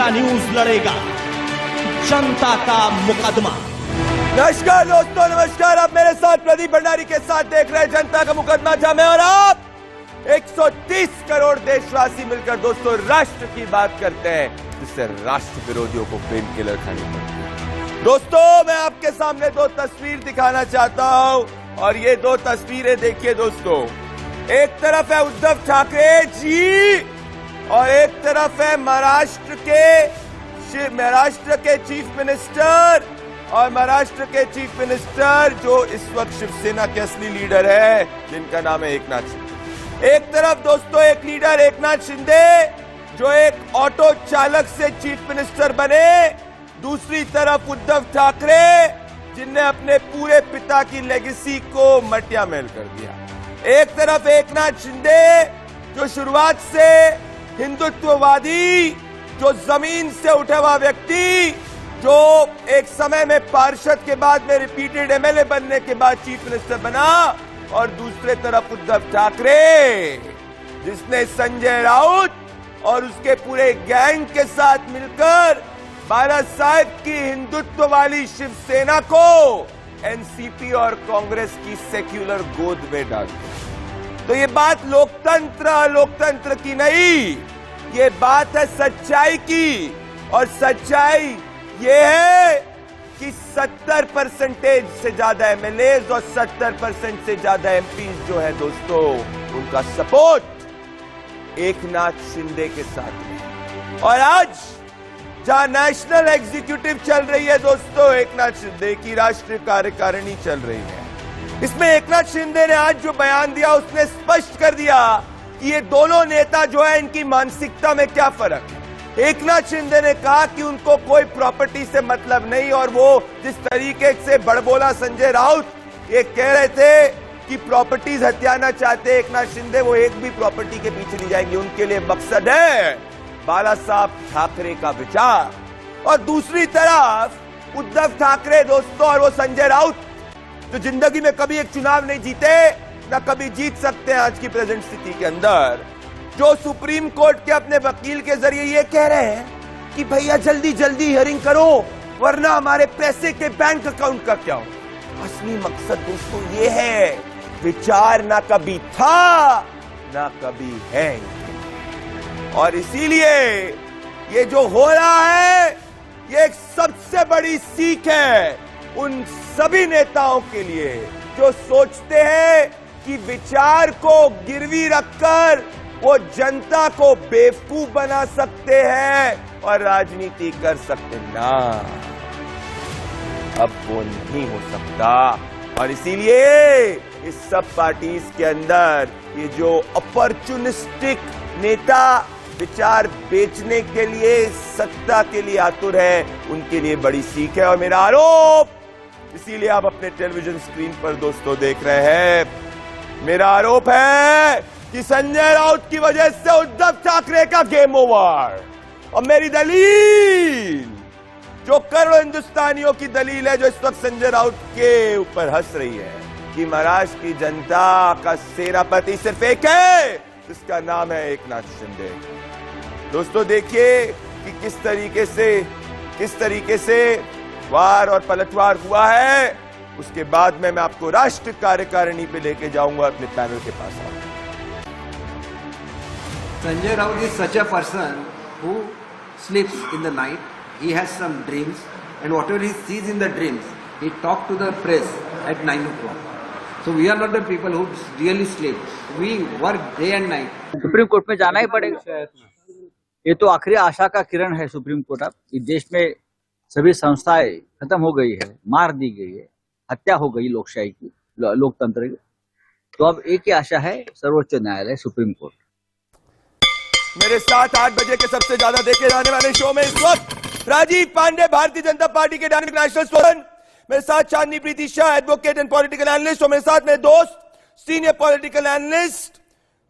India news लड़ेगा जनता का मुकदमा। नमस्कार दोस्तों, नमस्कार। आप मेरे साथ प्रदीप भंडारी के साथ देख रहे हैं जनता का मुकदमा, जहां मैं और आप 130 करोड़ देशवासी मिलकर दोस्तों राष्ट्र की बात करते हैं, जिससे राष्ट्र विरोधियों को पेन किलर खानी पड़ती है। दोस्तों, मैं आपके सामने दो तस्वीर दिखाना चाहता हूं और ये दो तस्वीरें देखिए दोस्तों। एक तरफ है उद्धव ठाकरे जी और एक तरफ है महाराष्ट्र के चीफ मिनिस्टर, और महाराष्ट्र के चीफ मिनिस्टर जो इस वक्त शिवसेना के असली लीडर है, जिनका नाम है एकनाथ शिंदे। एक तरफ दोस्तों एक लीडर एकनाथ शिंदे जो एक ऑटो चालक से चीफ मिनिस्टर बने, दूसरी तरफ उद्धव ठाकरे जिनने अपने पूरे पिता की लेगेसी को मटियामेल कर दिया। एक तरफ एकनाथ शिंदे जो शुरुआत से हिंदुत्ववादी, जो जमीन से उठा हुआ व्यक्ति, जो एक समय में पार्षद के बाद में रिपीटेड एमएलए बनने के बाद चीफ मिनिस्टर बना, और दूसरे तरफ उद्धव ठाकरे जिसने संजय राउत और उसके पूरे गैंग के साथ मिलकर बाला साहेब की हिंदुत्व वाली शिवसेना को एनसीपी और कांग्रेस की सेक्युलर गोद में डाल दिया। तो ये बात लोकतंत्र की नहीं, ये बात है सच्चाई की, और सच्चाई ये है कि 70% से ज्यादा एमएलएज और 70% से ज्यादा एमपीज जो है दोस्तों, उनका सपोर्ट एकनाथ शिंदे के साथ है। और आज जहां नेशनल एग्जीक्यूटिव चल रही है दोस्तों, एकनाथ शिंदे की राष्ट्रीय कार्यकारिणी चल रही है। इसमें एकनाथ शिंदे ने आज जो बयान दिया उसने स्पष्ट कर दिया कि ये दोनों नेता जो है, इनकी मानसिकता में क्या फर्क है। एकनाथ शिंदे ने कहा कि उनको कोई प्रॉपर्टी से मतलब नहीं, और वो जिस तरीके से बड़बोला संजय राउत ये कह रहे थे कि प्रॉपर्टीज हथियाना चाहते एकनाथ शिंदे, वो एक भी प्रॉपर्टी के पीछे नहीं जाएंगे। उनके लिए मकसद है बाला साहब ठाकरे का विचार। और दूसरी तरफ उद्धव ठाकरे दोस्तों और वो संजय राउत जो जिंदगी में कभी एक चुनाव नहीं जीते, ना कभी जीत सकते हैं आज की प्रेजेंट स्थिति के अंदर, जो सुप्रीम कोर्ट के अपने वकील के जरिए ये कह रहे हैं कि भैया जल्दी जल्दी हियरिंग करो वरना हमारे पैसे के बैंक अकाउंट का क्या हो। असली मकसद दोस्तों ये है, विचार ना कभी था ना कभी है, और इसीलिए ये जो हो रहा है ये एक सबसे बड़ी सीख है उन सभी नेताओं के लिए जो सोचते हैं कि विचार को गिरवी रखकर वो जनता को बेवकूफ बना सकते हैं और राजनीति कर सकते ना। अब वो नहीं हो सकता, और इसीलिए इस सब पार्टीज के अंदर ये जो अपॉर्चुनिस्टिक नेता विचार बेचने के लिए, सत्ता के लिए आतुर है, उनके लिए बड़ी सीख है। और मेरा आरोप, इसीलिए आप अपने टेलीविजन स्क्रीन पर दोस्तों देख रहे हैं, मेरा आरोप है कि संजय राउत की वजह से उद्धव ठाकरे का गेम ओवर। और मेरी दलील जो करोड़ों हिंदुस्तानियों की दलील है, जो इस वक्त संजय राउत के ऊपर हंस रही है, कि महाराष्ट्र की जनता का सेनापति सिर्फ एक है, जिसका नाम है एकनाथ शिंदे। दोस्तों देखिए कि किस तरीके से वार और पलटवार हुआ है। उसके बाद में मैं आपको राष्ट्रीय कार्यकारिणी पे लेके जाऊंगा अपने पैनल के पास। Sanjay Raut is such a person who sleeps in the night. He has some dreams, and whatever he sees in the dreams, he talks to the press at 9 o'clock. So we are not the people who really sleep. We work day and night. Supreme court में जाना ही पड़ेगा। ये तो आखिरी आशा का किरण है supreme court. अब इस देश में सभी संस्थाएं खत्म हो गई है, मार दी गई है, हत्या हो गई लोकशाही की, लोकतंत्र की। तो अब एक ही आशा है, सर्वोच्च न्यायालय, सुप्रीम कोर्ट। मेरे साथ 8 बजे के सबसे ज्यादा देखे जाने वाले शो में इस वक्त राजीव पांडे, भारतीय जनता पार्टी के डायनेमिक नेशनल स्टूडेंट, मेरे साथ Chandni Preeti Shah, advocate and political analyst, और मेरे साथ मेरे दोस्त सीनियर पॉलिटिकल एनालिस्ट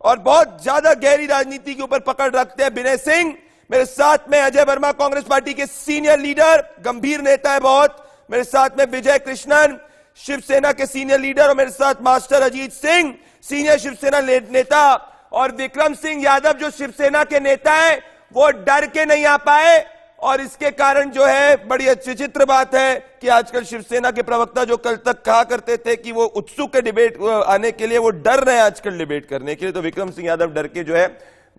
और बहुत ज्यादा गहरी राजनीति के ऊपर पकड़ रखते हैं विनय सिंह। मेरे साथ में अजय वर्मा, कांग्रेस पार्टी के सीनियर लीडर, गंभीर नेता है बहुत। मेरे साथ में विजय कृष्णन, शिवसेना के सीनियर लीडर, और मेरे साथ मास्टर अजीत सिंह, सीनियर शिवसेना नेता, और विक्रम सिंह यादव जो शिवसेना के नेता हैं, वो डर के नहीं आ पाए और इसके कारण जो है बड़ी अच्छी चित्र बात है कि आजकल शिवसेना के प्रवक्ता जो कल तक कहा करते थे कि वो उत्सुक है डिबेट आने के लिए, वो डर रहे हैं आजकल डिबेट करने के लिए। तो विक्रम सिंह यादव डर के जो है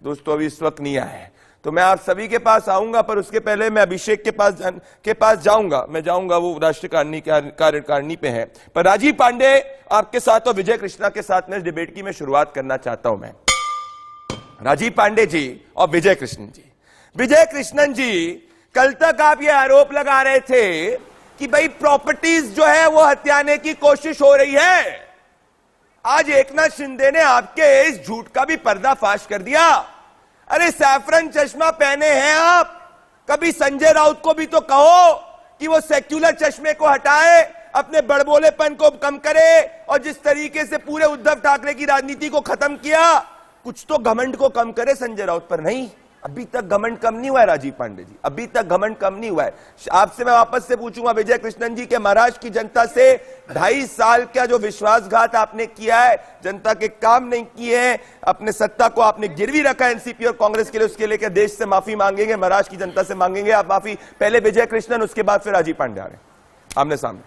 दोस्तों अभी इस वक्त नहीं आए हैं। तो मैं आप सभी के पास आऊंगा, पर उसके पहले मैं अभिषेक के पास जाऊंगा। मैं जाऊंगा, वो राष्ट्रीय कार्यकारिणी पे है। पर राजीव पांडे आपके साथ और विजय कृष्णा के साथ में इस डिबेट की मैं शुरुआत करना चाहता हूं। मैं राजीव पांडे जी और विजय कृष्णन जी। विजय कृष्णन जी, कल तक आप ये आरोप लगा रहे थे कि भाई प्रॉपर्टीज जो है वो हथियाने की कोशिश हो रही है। आज एकनाथ शिंदे ने आपके इस झूठ का भी पर्दाफाश कर दिया। अरे सैफरन चश्मा पहने हैं आप, कभी संजय राउत को भी तो कहो कि वो सेक्युलर चश्मे को हटाए, अपने बड़बोलेपन को कम करे, और जिस तरीके से पूरे उद्धव ठाकरे की राजनीति को खत्म किया, कुछ तो घमंड को कम करे संजय राउत पर। नहीं, अभी तक घमंड कम नहीं हुआ है राजीव पांडे जी, अभी तक घमंड कम नहीं हुआ है। आपसे मैं वापस से पूछूंगा विजय कृष्णन जी के, महाराष्ट्र की जनता से 2.5 साल का जो विश्वासघात आपने किया है, जनता के काम नहीं किए हैं, अपने सत्ता को आपने गिरवी रखा एनसीपी और कांग्रेस के लिए, उसके लिए क्या देश से माफी मांगेंगे, महाराष्ट्र की जनता से मांगेंगे आप माफी? पहले विजय कृष्णन, उसके बाद फिर राजीव पांडे आ रहे आमने सामने।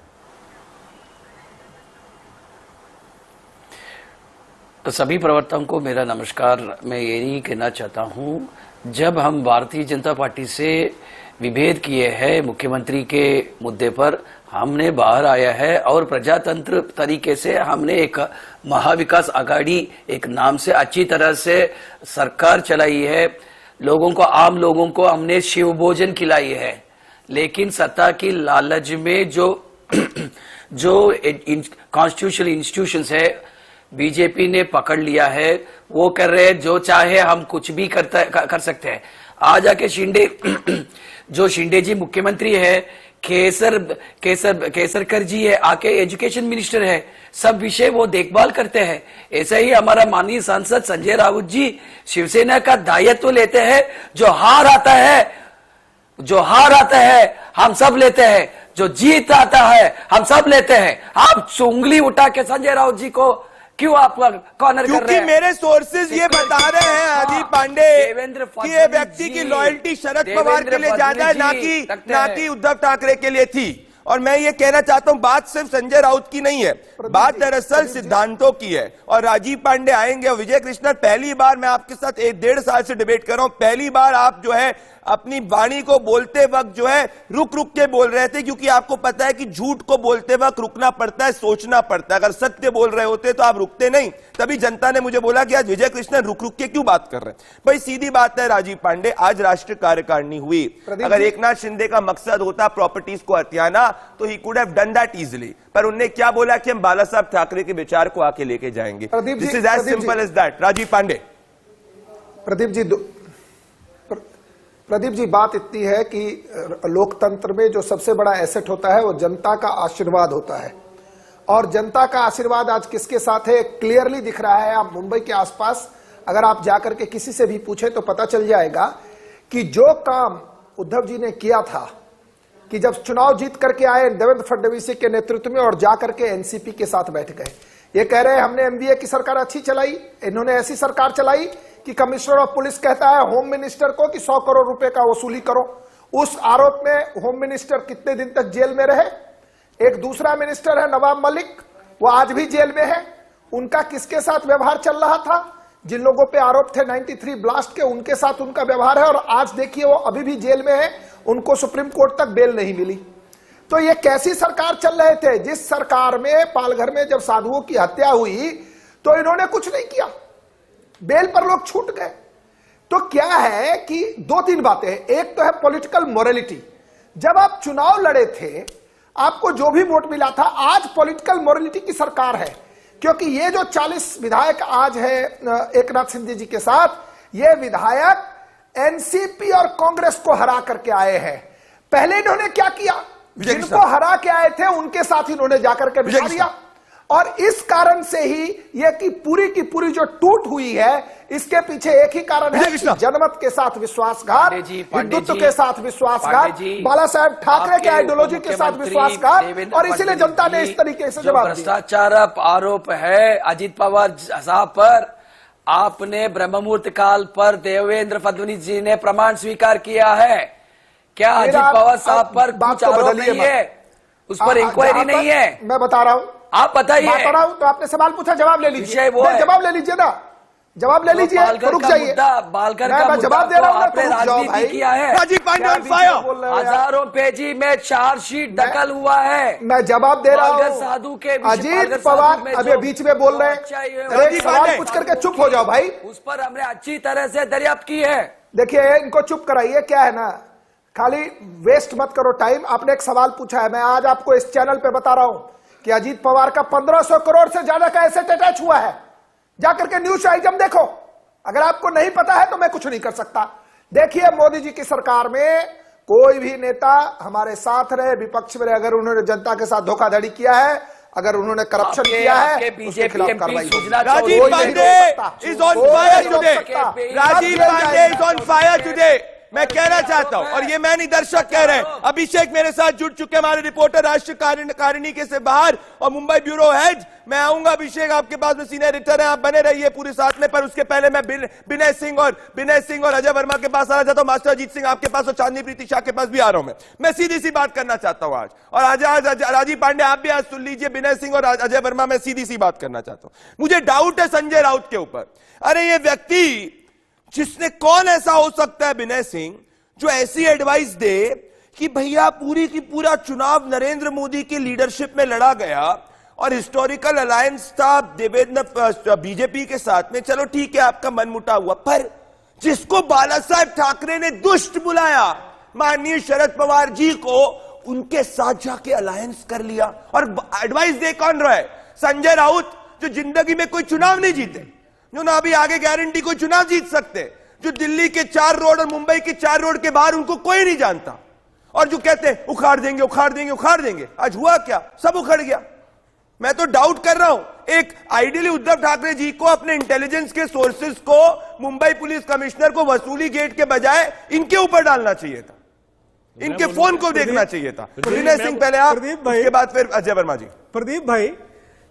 तो सभी प्रवक्ताओं को मेरा नमस्कार। मैं यही कहना चाहता हूं, जब हम भारतीय जनता पार्टी से विभेद किए हैं मुख्यमंत्री के मुद्दे पर, हमने बाहर आया है और प्रजातंत्र तरीके से हमने एक महाविकास आघाड़ी एक नाम से अच्छी तरह से सरकार चलाई है। लोगों को, आम लोगों को हमने शिव भोजन खिलाई है। लेकिन सत्ता की लालच में जो कॉन्स्टिट्यूशनल इंस्टीट्यूशंस है बीजेपी ने पकड़ लिया है। वो कर रहे हैं जो चाहे हम कुछ भी कर सकते हैं। आज आके शिंदे जो शिंदे जी मुख्यमंत्री है, केसरकर जी है, आके एजुकेशन मिनिस्टर है, सब विषय वो देखभाल करते हैं। ऐसे ही हमारा माननीय सांसद संजय राउत जी शिवसेना का दायित्व लेते हैं। जो हार आता है हम सब लेते हैं, जो जीत आता है हम सब लेते हैं। आप उंगली उठा के संजय राउत जी को क्यों आप कॉर्नर कर रहे हैं? क्योंकि मेरे सोर्सेज ये बता रहे हैं राजीव पांडे कि ये व्यक्ति की लॉयल्टी शरद पवार के लिए ज्यादा है, ना कि उद्धव ठाकरे के लिए थी। और मैं ये कहना चाहता हूं, बात सिर्फ संजय राउत की नहीं है, बात दरअसल सिद्धांतों की है। और राजीव पांडे आएंगे और विजय कृष्णन, पहली बार मैं आपके साथ 1-1.5 साल से डिबेट कर रहा हूं, पहली बार आप जो है अपनी वाणी को बोलते वक्त जो है रुक रुक के बोल रहे थे, क्योंकि आपको पता है कि झूठ को बोलते वक्त रुकना पड़ता है, सोचना पड़ता है। अगर सत्य बोल रहे होते तो आप रुकते नहीं। तभी जनता ने मुझे बोला कि आज विजय कृष्णन रुक रुक के क्यों बात कर रहे हैं। भाई सीधी बात है राजीव पांडे, आज राष्ट्रीय कार्यकारिणी हुई, अगर एकनाथ शिंदे का मकसद होता प्रॉपर्टीज को हथियाना तो he could have done that easily. पर उन्होंने क्या बोला कि हम बाला साहब ठाकरे के विचार को आके लेके जाएंगे। This is as simple as that. Rajiv Pandey. Pradeep ji, बात इतनी है कि लोकतंत्र में जो सबसे बड़ा एसेट होता है वो जनता का आशीर्वाद होता है, और जनता का आशीर्वाद आज किसके साथ है क्लियरली दिख रहा है। आप मुंबई के आसपास अगर आप जाकर के किसी से भी पूछें तो पता चल जाएगा कि जो काम उद्धव जी ने किया था कि जब चुनाव जीत करके आए देवेंद्र फडणवीस के नेतृत्व में और जाकर के एनसीपी के साथ बैठ गए, ये कह रहे हैं हमने एमडीए की सरकार अच्छी चलाई, इन्होंने ऐसी सरकार चलाई कि कमिश्नर ऑफ पुलिस कहता है होम मिनिस्टर को कि 100 करोड़ रुपए का वसूली करो। उस आरोप में होम मिनिस्टर कितने दिन तक जेल में रहे। एक दूसरा मिनिस्टर है नवाब मलिक, वो आज भी जेल में है। उनका किसके साथ व्यवहार चल रहा था? जिन लोगों पे आरोप थे 93 ब्लास्ट के, उनके साथ उनका व्यवहार है, और आज देखिए वो अभी भी जेल में है, उनको सुप्रीम कोर्ट तक बेल नहीं मिली। तो ये कैसी सरकार चल रहे थे? जिस सरकार में पालघर में जब साधुओं की हत्या हुई तो इन्होंने कुछ नहीं किया, बेल पर लोग छूट गए। तो क्या है कि 2-3 बातें हैं। एक तो है पॉलिटिकल मोरालिटी। जब आप चुनाव लड़े थे आपको जो भी वोट मिला था, आज पॉलिटिकल मोरालिटी की सरकार है, क्योंकि ये जो 40 विधायक आज है एकनाथ शिंदे जी के साथ, ये विधायक एनसीपी और कांग्रेस को हरा करके आए हैं। पहले इन्होंने क्या किया? जिनको हरा के आए थे उनके साथ इन्होंने जाकर के बिठा दिया, और इस कारण से ही ये की पूरी जो टूट हुई है, इसके पीछे एक ही कारण है कि जनमत के साथ विश्वासघात, हिंदुत्व के साथ विश्वासघात, बाला साहेब ठाकरे के आइडियोलॉजी के साथ विश्वासघात, और इसीलिए जनता ने इस तरीके से जवाब दिया। भ्रष्टाचार आरोप है अजित पवार साहब पर, आपने ब्रह्म मुहूर्त काल पर देवेंद्र फडणवीस जी ने प्रमाण स्वीकार किया है क्या फिर अजीत आप- पवार साहब पर बात कुछ तो आरोप बदलिए नहीं मत। है, उस पर इंक्वायरी नहीं है? मैं बता रहा हूं, आप बताइए। बता रहा हूं, तो आपने सवाल पूछा, जवाब ले लीजिए। विषय वो नहीं, है। जवाब ले लीजिए ना, जवाब ले तो लीजिए, बालघर रुक का जाइए। मुद्दा, बालघर मैं का मुद्दा जवाब दे तो रहा हूं ना, आपने तो रुक जाओ राजनीति भाई। किया है। राजीव पांडे क्या ऑन बीच में फायर। बोल रहे हो यार? हजारों पेजी में चार्जशीट दखल हुआ है। मैं जवाब दे रहा बालघर हूं। साधु के अजीत पवार अभी बीच में बोल रहे हैं, एक सवाल पूछ करके चुप हो जाओ भाई। उस पर हमने अच्छी तरह से दरियाफ्त की है। देखिए, इनको चुप कराइए। क्या है ना, खाली वेस्ट मत करो टाइम। आपने एक सवाल पूछा है, मैं आज आपको इस चैनल पे बता रहा हूं कि अजीत पवार का 1500 करोड़ से ज्यादा का एसेट अटैच हुआ है। जाकर के न्यूज आइटम देखो, अगर आपको नहीं पता है तो मैं कुछ नहीं कर सकता। देखिए, मोदी जी की सरकार में कोई भी नेता हमारे साथ रहे, विपक्ष में रहे, अगर उन्होंने जनता के साथ धोखाधड़ी किया है, अगर उन्होंने करप्शन किया है, उसके खिलाफ कार्रवाई होगी। राजीव कोई नहीं पांडे रोक सकता। इज ऑन कोई फायर नहीं रोक टुडे। सकता। राजीव सब Pandey jail is on fire today. मैं कहना चाहता हूं, और ये मैं नहीं, दर्शक कह रहे हैं। अभिषेक मेरे साथ जुड़ चुके, हमारे रिपोर्टर राष्ट्रीय कारिणी के से बाहर और मुंबई ब्यूरो हेड। मैं आऊंगा अभिषेक आपके पास में, सीनियर एडिटर है, आप बने रहिए पूरे साथ में। पर उसके पहले मैं विनय सिंह और अजय वर्मा के पास आना चाहता हूं, मास्टर अजीत सिंह आपके पास और चांदनी प्रीति शाह के पास भी आ रहा हूं। मैं सीधी सी बात करना चाहता हूं आज, और आज राजीव पांडे आप भी आज सुन लीजिए, विनय सिंह और अजय वर्मा, मैं सीधी सी बात करना चाहता हूं। मुझे डाउट है संजय राउत के ऊपर। अरे ये व्यक्ति, जिसने, कौन ऐसा हो सकता है विनय सिंह जो ऐसी एडवाइस दे कि भैया पूरी की पूरा चुनाव नरेंद्र मोदी की लीडरशिप में लड़ा गया और हिस्टोरिकल अलायंस था देवेंद्र बीजेपी के साथ में, चलो ठीक है आपका मनमुटा हुआ, पर जिसको बाला साहेब ठाकरे ने दुष्ट बुलाया, माननीय शरद पवार जी को, उनके साथ जाके अलायंस कर लिया। और एडवाइस दे कौन रहा है? संजय राउत, जो जिंदगी में कोई चुनाव नहीं जीते, जो ना अभी आगे गारंटी कोई चुनाव जीत सकते, जो दिल्ली के 4 रोड और मुंबई के 4 रोड के बाहर उनको कोई नहीं जानता, और जो कहते हैं उखाड़ देंगे उखाड़ देंगे उखाड़ देंगे। आज हुआ क्या? सब उखड़ गया। मैं तो डाउट कर रहा हूं, एक आइडियली उद्धव ठाकरे जी को अपने इंटेलिजेंस के सोर्सेज को, मुंबई पुलिस कमिश्नर को वसूली गेट के बजाय इनके ऊपर डालना चाहिए था, इनके फोन को देखना चाहिए था। विनय सिंह पहले आप, उसके बाद फिर अजय वर्मा जी। प्रदीप भाई,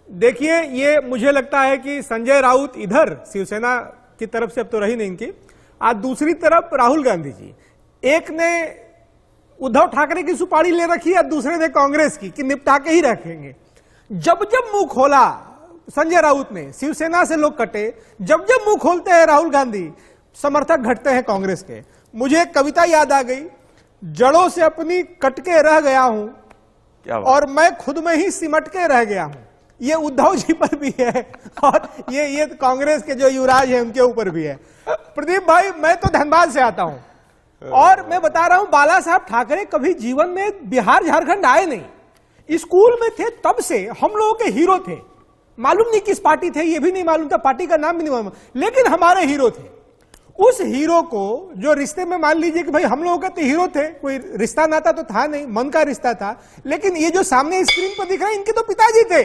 देखिए, ये मुझे लगता है कि संजय राउत इधर शिवसेना की तरफ से अब तो रही नहीं इनकी, आज दूसरी तरफ राहुल गांधी जी, एक ने उद्धव ठाकरे की सुपारी ले रखी है, दूसरे ने कांग्रेस की, कि निपटा के ही रखेंगे। जब जब मुंह खोला संजय राउत ने, शिवसेना से लोग कटे, जब जब मुंह खोलते हैं राहुल गांधी, समर्थक घटते हैं कांग्रेस के। मुझे एक कविता याद आ गई, जड़ों से अपनी कट के रह गया हूं और मैं खुद में ही सिमट के रह गया हूं। ये उद्धव जी पर भी है और ये कांग्रेस के जो युवराज हैं उनके ऊपर भी है। प्रदीप भाई, मैं तो धनबाद से आता हूं और मैं बता रहा हूं, बाला साहब ठाकरे कभी जीवन में बिहार झारखंड आए नहीं। स्कूल में थे तब से हम लोगों के हीरो थे। मालूम नहीं किस पार्टी थे, ये भी नहीं मालूम था, पार्टी का नाम भी नहीं मालूम, लेकिन हमारे हीरो थे। उस हीरो को जो रिश्ते में, मान लीजिए कि भाई हम लोगों का तो हीरो थे, कोई रिश्ता नाता तो था नहीं, मन का रिश्ता था, लेकिन ये जो सामने स्क्रीन पर दिख रहा है, इनके तो पिताजी थे।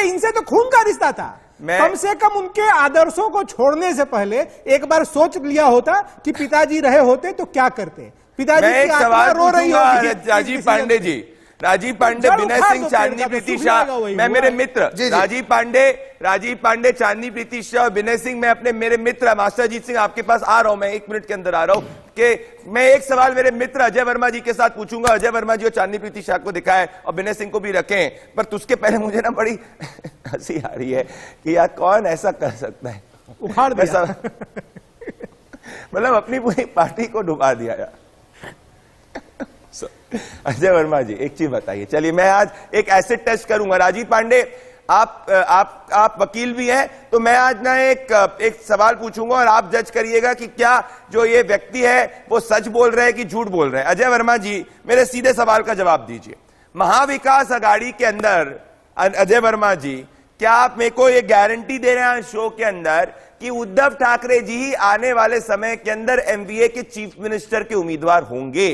इनसे तो खून का रिश्ता था। कम से कम उनके आदर्शों को छोड़ने से पहले एक बार सोच लिया होता कि पिताजी रहे होते तो क्या करते। पिताजी की आत्मा रो रही होगी। राजीव पांडे जी, राजीव पांडे, विनय सिंह, चांदनी प्रीति शाह, मैं मेरे मित्र राजीव पांडे, चांदनी प्रीति शाह और विनय सिंह, मैं अपने मेरे मित्र मास्टर अजीत सिंह आपके पास आ रहा हूं, मैं 1 मिनट के अंदर आ रहा हूं कि मैं एक सवाल मेरे मित्र अजय वर्मा जी के साथ पूछूंगा। अजय वर्मा जी और चांदनी प्रीति शाह को दिखाए और विनय सिंह को भी रखें, पर उसके पहले मुझे ना बड़ी हंसी आ रही है कि यार कौन ऐसा कर सकता है, उखाड़ दिया। मतलब अपनी पूरी पार्टी को डुबा दिया यार। अजय वर्मा जी, एक चीज बताइए, चलिए मैं आज एक एसिड टेस्ट करूंगा। राजीव पांडे, आप वकील भी हैं, तो मैं आज ना एक सवाल पूछूंगा और आप जज करिएगा कि क्या जो ये व्यक्ति है वो सच बोल रहे हैं कि झूठ बोल रहे हैं। अजय वर्मा जी, मेरे सीधे सवाल का जवाब दीजिए। महाविकास अघाड़ी के अंदर, अजय वर्मा जी, क्या आप मेरे को ये गारंटी दे रहे हैं शो के अंदर कि उद्धव ठाकरे जी ही आने वाले समय के अंदर एमवीए के चीफ मिनिस्टर के उम्मीदवार होंगे?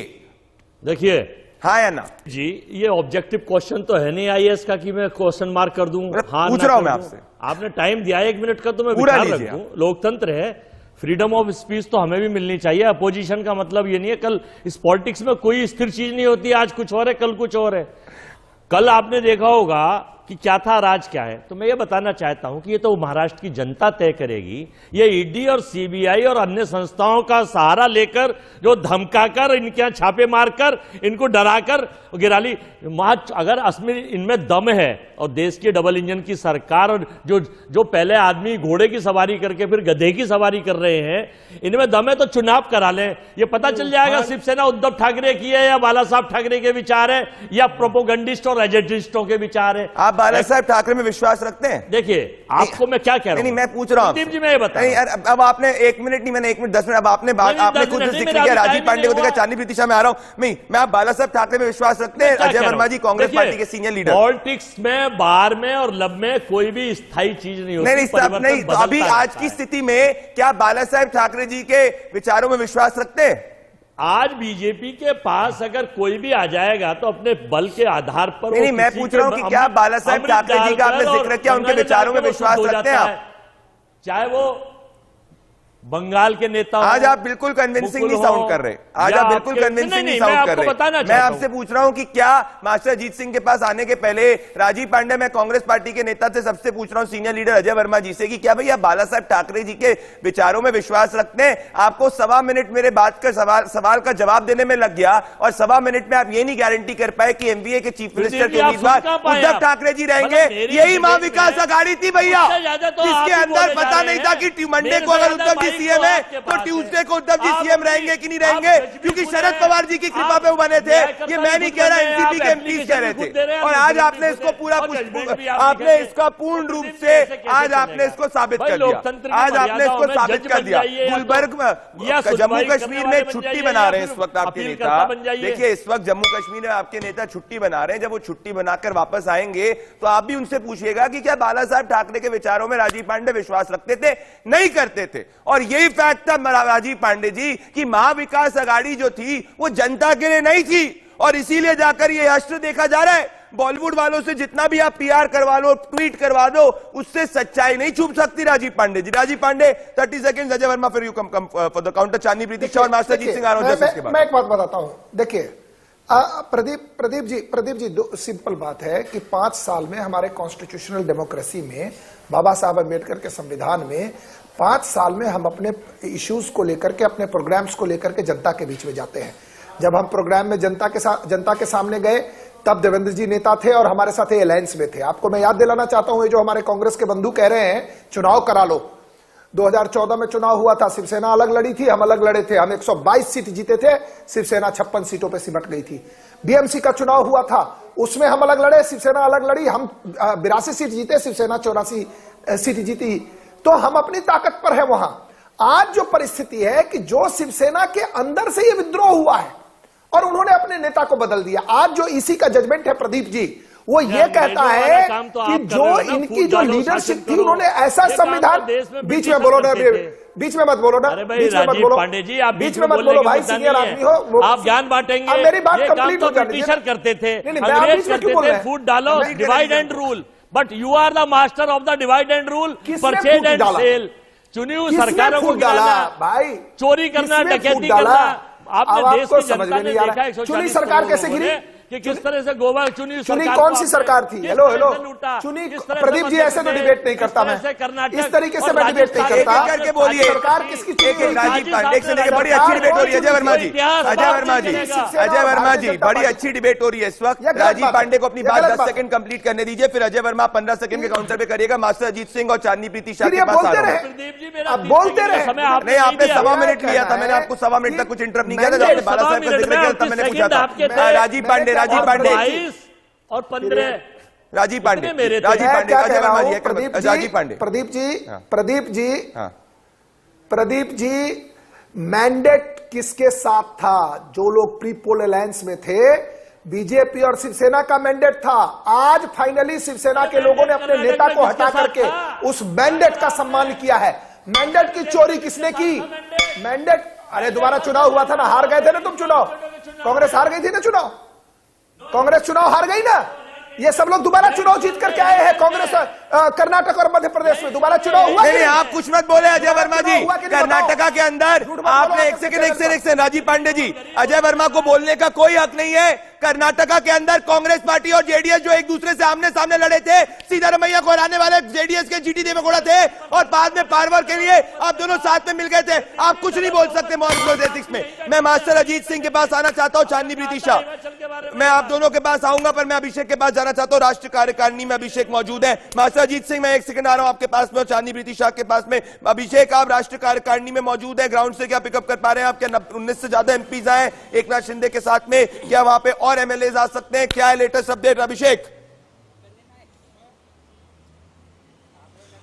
देखिए, हाँ या ना जी, ये ऑब्जेक्टिव क्वेश्चन तो है नहीं आईएएस का कि मैं क्वेश्चन मार्क कर दूं, हाँ पूछ रहा हूं मैं आपसे। आपने टाइम दिया है 1 मिनट का, तो मैं पूरा विचार रख लीजिए दूं। लोकतंत्र है, फ्रीडम ऑफ स्पीच तो हमें भी मिलनी चाहिए। अपोजिशन का मतलब ये नहीं है, कल इस पॉलिटिक्स में कोई स्थिर चीज नहीं होती, आज कुछ और है कल कुछ और है। कल आपने देखा होगा कि क्या था राज क्या है, तो मैं ये बताना चाहता हूं कि ये तो महाराष्ट्र की जनता तय करेगी। ये ईडी और सीबीआई और अन्य संस्थाओं का सहारा लेकर, जो धमकाकर, इनके यहाँ छापे मारकर, इनको डराकर गिराली, अगर असली इनमें दम है और देश की डबल इंजन की सरकार, और जो पहले आदमी घोड़े की सवारी करके फिर गधे की सवारी कर रहे हैं, इनमें दम है तो चुनाव करा लें। ये पता चल जाएगा शिवसेना उद्धव ठाकरे की है या बाला साहब ठाकरे के विचार है या प्रोपोगंडिस्ट और एजेंटिस्टों के विचार है। आप बाला साहब ठाकरे में विश्वास रखते हैं? देखिए, आपको मैं क्या कह रहा हूं, नहीं, मैं पूछ रहा हूं प्रदीप जी, मैं ये बता अब आपने 1 मिनट नहीं, मैंने 1 मिनट 10 मिनट, अब आपने खुद जिक्र किया राजीव पांडे को देखा, चांदनी प्रीति शाह में आ रहा हूं मैं आप बाला साहब ठाकरे में विश्वास रखते हैं? अजय वर्मा जी कांग्रेस पार्टी के सीनियर लीडर। पॉलिटिक्स में, बाहर में और लब में कोई भी स्थायी चीज नहीं होती। नहीं, तो अभी आज की स्थिति में क्या बाला साहब ठाकरे जी के विचारों में विश्वास रखते हैं? आज बीजेपी के पास अगर कोई भी आ जाएगा तो अपने बल के आधार पर। नहीं, मैं पूछ रहा हूं कि क्या बाला साहब ठाकरे जी का आपने जिक्र किया, उनके विचारों में विश्वास रखते हैं आप? चाहे वो बंगाल के नेता, आज आप बिल्कुल कन्विंसिंग नहीं साउंड कर रहे, आज आप बिल्कुल कन्विंसिंग नहीं साउंड कर रहे। मैं आपसे पूछ रहा हूं कि क्या मास्टर अजीत सिंह के पास आने के पहले राजीव पांडे, मैं कांग्रेस पार्टी के नेता से सबसे पूछ रहा हूं, सीनियर लीडर अजय वर्मा जी से, कि क्या भैया बाला साहब ठाकरे जी के विचारों में विश्वास रखते हैं? आपको 1.25 मिनट मेरे बात का सवाल का जवाब देने में लग गया और 1.25 मिनट में आप ये नहीं गारंटी कर पाए कि एमवीए के चीफ मिनिस्टर के उम्मीदवार उद्धव ठाकरे जी रहेंगे। यही महाविकास अघाड़ी थी भैया, जिसके अंदर पता नहीं था कि मंडे को अगर उद्धव जी सीएम है तो ट्यूसडे को उद्धव जी सीएम रहेंगे कि नहीं रहेंगे, क्योंकि शरद पवार जी की कृपा पे वो बने थे। ये मैं नहीं कह रहा, एनसीपी के एमपी कह रहे थे, और आज आपने इसको आपने इसका पूर्ण रूप से आज आपने इसको साबित कर दिया। आज आपने इसको साबित कर दिया। गुलबर्ग जम्मू कश्मीर में छुट्टी बना रहे हैं इस वक्त आपके नेता। देखिए, इस वक्त जम्मू कश्मीर में आपके नेता छुट्टी बना रहे हैं। जब वो छुट्टी बनाकर वापस आएंगे तो आप भी उनसे पूछिएगा कि क्या बाला साहब ठाकरे के विचारों में राजीव पांडे विश्वास रखते थे? नहीं करते थे। और यही फैक्ट था राजीव पांडे जी कि महाविकास अघाड़ी जो थी वो जनता के लिए नहीं थी, और इसीलिए जाकर ये यश देखा जा रहा है। बॉलीवुड वालों से जितना भी आप पीआर करवा लो, ट्वीट करवा दो, उससे सच्चाई नहीं छुप सकती राजीव पांडे जी। राजीव पांडे 30 सेकंड, अजय वर्मा फिर you come for the counter, Chandni Preeti Shah और मास्टर जीत सिंह आ रहा हूं। मैं एक बात बताता हूं, देखिए प्रदीप जी सिंपल बात है कि 5 साल में हमारे कॉन्स्टिट्यूशनल डेमोक्रेसी में, बाबा साहब अम्बेडकर के संविधान में 5 साल में हम अपने इश्यूज को लेकर के, अपने प्रोग्राम्स को लेकर के जनता के बीच में जाते हैं। जब हम प्रोग्राम में जनता के सामने गए तब देवेंद्र जी नेता थे और हमारे साथ अलायंस में थे। आपको मैं याद दिलाना चाहता हूं, ये जो हमारे कांग्रेस के बंधु कह रहे हैं चुनाव करा लो, 2014 में चुनाव हुआ था, शिवसेना अलग लड़ी थी, हम अलग लड़े थे। हम 122 सीट जीते थे, शिवसेना 56 सीटों पे सिमट गई थी। बीएमसी का चुनाव हुआ था, उसमें हम अलग लड़े, शिवसेना अलग लड़ी, हम 82 सीट जीते, शिवसेना 84 सीट जीती। तो हम अपनी ताकत पर है वहां। आज जो परिस्थिति है कि जो शिवसेना के अंदर से ये विद्रोह हुआ है और उन्होंने अपने नेता को बदल दिया। आज जो ईसी का जजमेंट है प्रदीप जी, वो ये कहता है कि जो इनकी जो लीडरशिप थी, उन्होंने ऐसा संविधान, बीच में बोलो ना, बीच में मत बोलो ना, बीच में मत बोलो, पांडे जी आप बीच में मत बोलो भाई, सीनियर आदमी हो, आप ज्ञान बांटेंगे। अब मेरी बात कंप्लीट हो जानी टीचर करते थे, अंग्रेज करते थे, फूट डालो, divide and rule, but you are the master of the divide and rule, purchase and sale. चुनी हुई सरकारों को गिराना, भाई चोरी करना, डकैती करना। आपने देश की जनता ने देखा है चुनी सरकार कैसे गिरी, कि किस तरह से गोवा चुनी कौन सी सरकार थी? हेलो चुनी, प्रदीप जी ऐसे तो डिबेट नहीं करता मैं, इस तरीके से मैं डिबेट नहीं करता। करके बोलिए सरकार किसकी चुनी? राजीव पांडे से लेकर बड़ी अच्छी डिबेट हो रही है। अजय वर्मा जी, अजय वर्मा जी बड़ी अच्छी डिबेट हो रही है इस वक्त। राजीव पांडे को अपनी बात 10 सेकंड कंप्लीट करने दीजिए, फिर अजय वर्मा 15 सेकंड के काउंटर पे करिएगा। मास्टर अजीत सिंह और चांदनी प्रीति शाह के पास आ रहा हूं। अब बोलते रहे, नहीं आपने 1.25 मिनट लिया था, मैंने आपको 1.25 मिनट तक कुछ इंटरप्ट नहीं किया था। आपने बाला साहब का जिक्र किया था, मैंने पूछा था। राजीव पांडे और 15 राजीव पांडे, प्रदीप जी मैंडेट किसके साथ था? जो लोग प्री पोल अलायंस में थे, बीजेपी और शिवसेना का मैंडेट था। आज फाइनली शिवसेना के लोगों ने अपने नेता को हटा करके उस मैंडेट का सम्मान किया है। मैंडेट की चोरी किसने की? मैंडेट, अरे दोबारा चुनाव हुआ था ना, हार गए थे ना तुम चुनाव, कांग्रेस हार गई थी ना चुनाव, कांग्रेस चुनाव हार गई ना। ये सब लोग दोबारा चुनाव जीत करके आए हैं। कांग्रेस कर्नाटक और मध्य प्रदेश में दोबारा चुनाव हुआ। नहीं, आप कुछ मत बोले अजय वर्मा जी। कर्नाटका के अंदर आपने एक सेकंड राजीव पांडे जी, अजय वर्मा को बोलने का कोई हक नहीं है। कर्नाटका के अंदर कांग्रेस पार्टी और जेडीएस जो एक दूसरे से आमने सामने लड़े थे, सिद्धारमैया को हराने वाले जेडीएस के जीटी देवेगौड़ा थे और बाद में पावर के लिए आप दोनों साथ में मिल गए थे। आप कुछ नहीं बोल सकते मॉरल में। मैं मास्टर अजीत सिंह के पास आना चाहता हूं, चांदनी प्रीति शाह। मैं आप दोनों के पास आऊंगा, पर मैं अभिषेक के पास जाना चाहता हूं। राष्ट्रीय कार्यकारिणी में अभिषेक मौजूद है। मास्टर अजीत सिंह, मैं एक सेकंड आ रहा हूं आपके पास में, और चांदनी प्रीति शाह के पास में। अभिषेक, आप राष्ट्रीय कार्यकारिणी में मौजूद है, ग्राउंड से क्या पिकअप कर पा रहे हैं आप? क्या 19 से ज्यादा एमपीज आए एकनाथ शिंदे के साथ में? क्या वहां पे और एमएलए आ सकते हैं? क्या है लेटेस्ट अपडेट अभिषेक?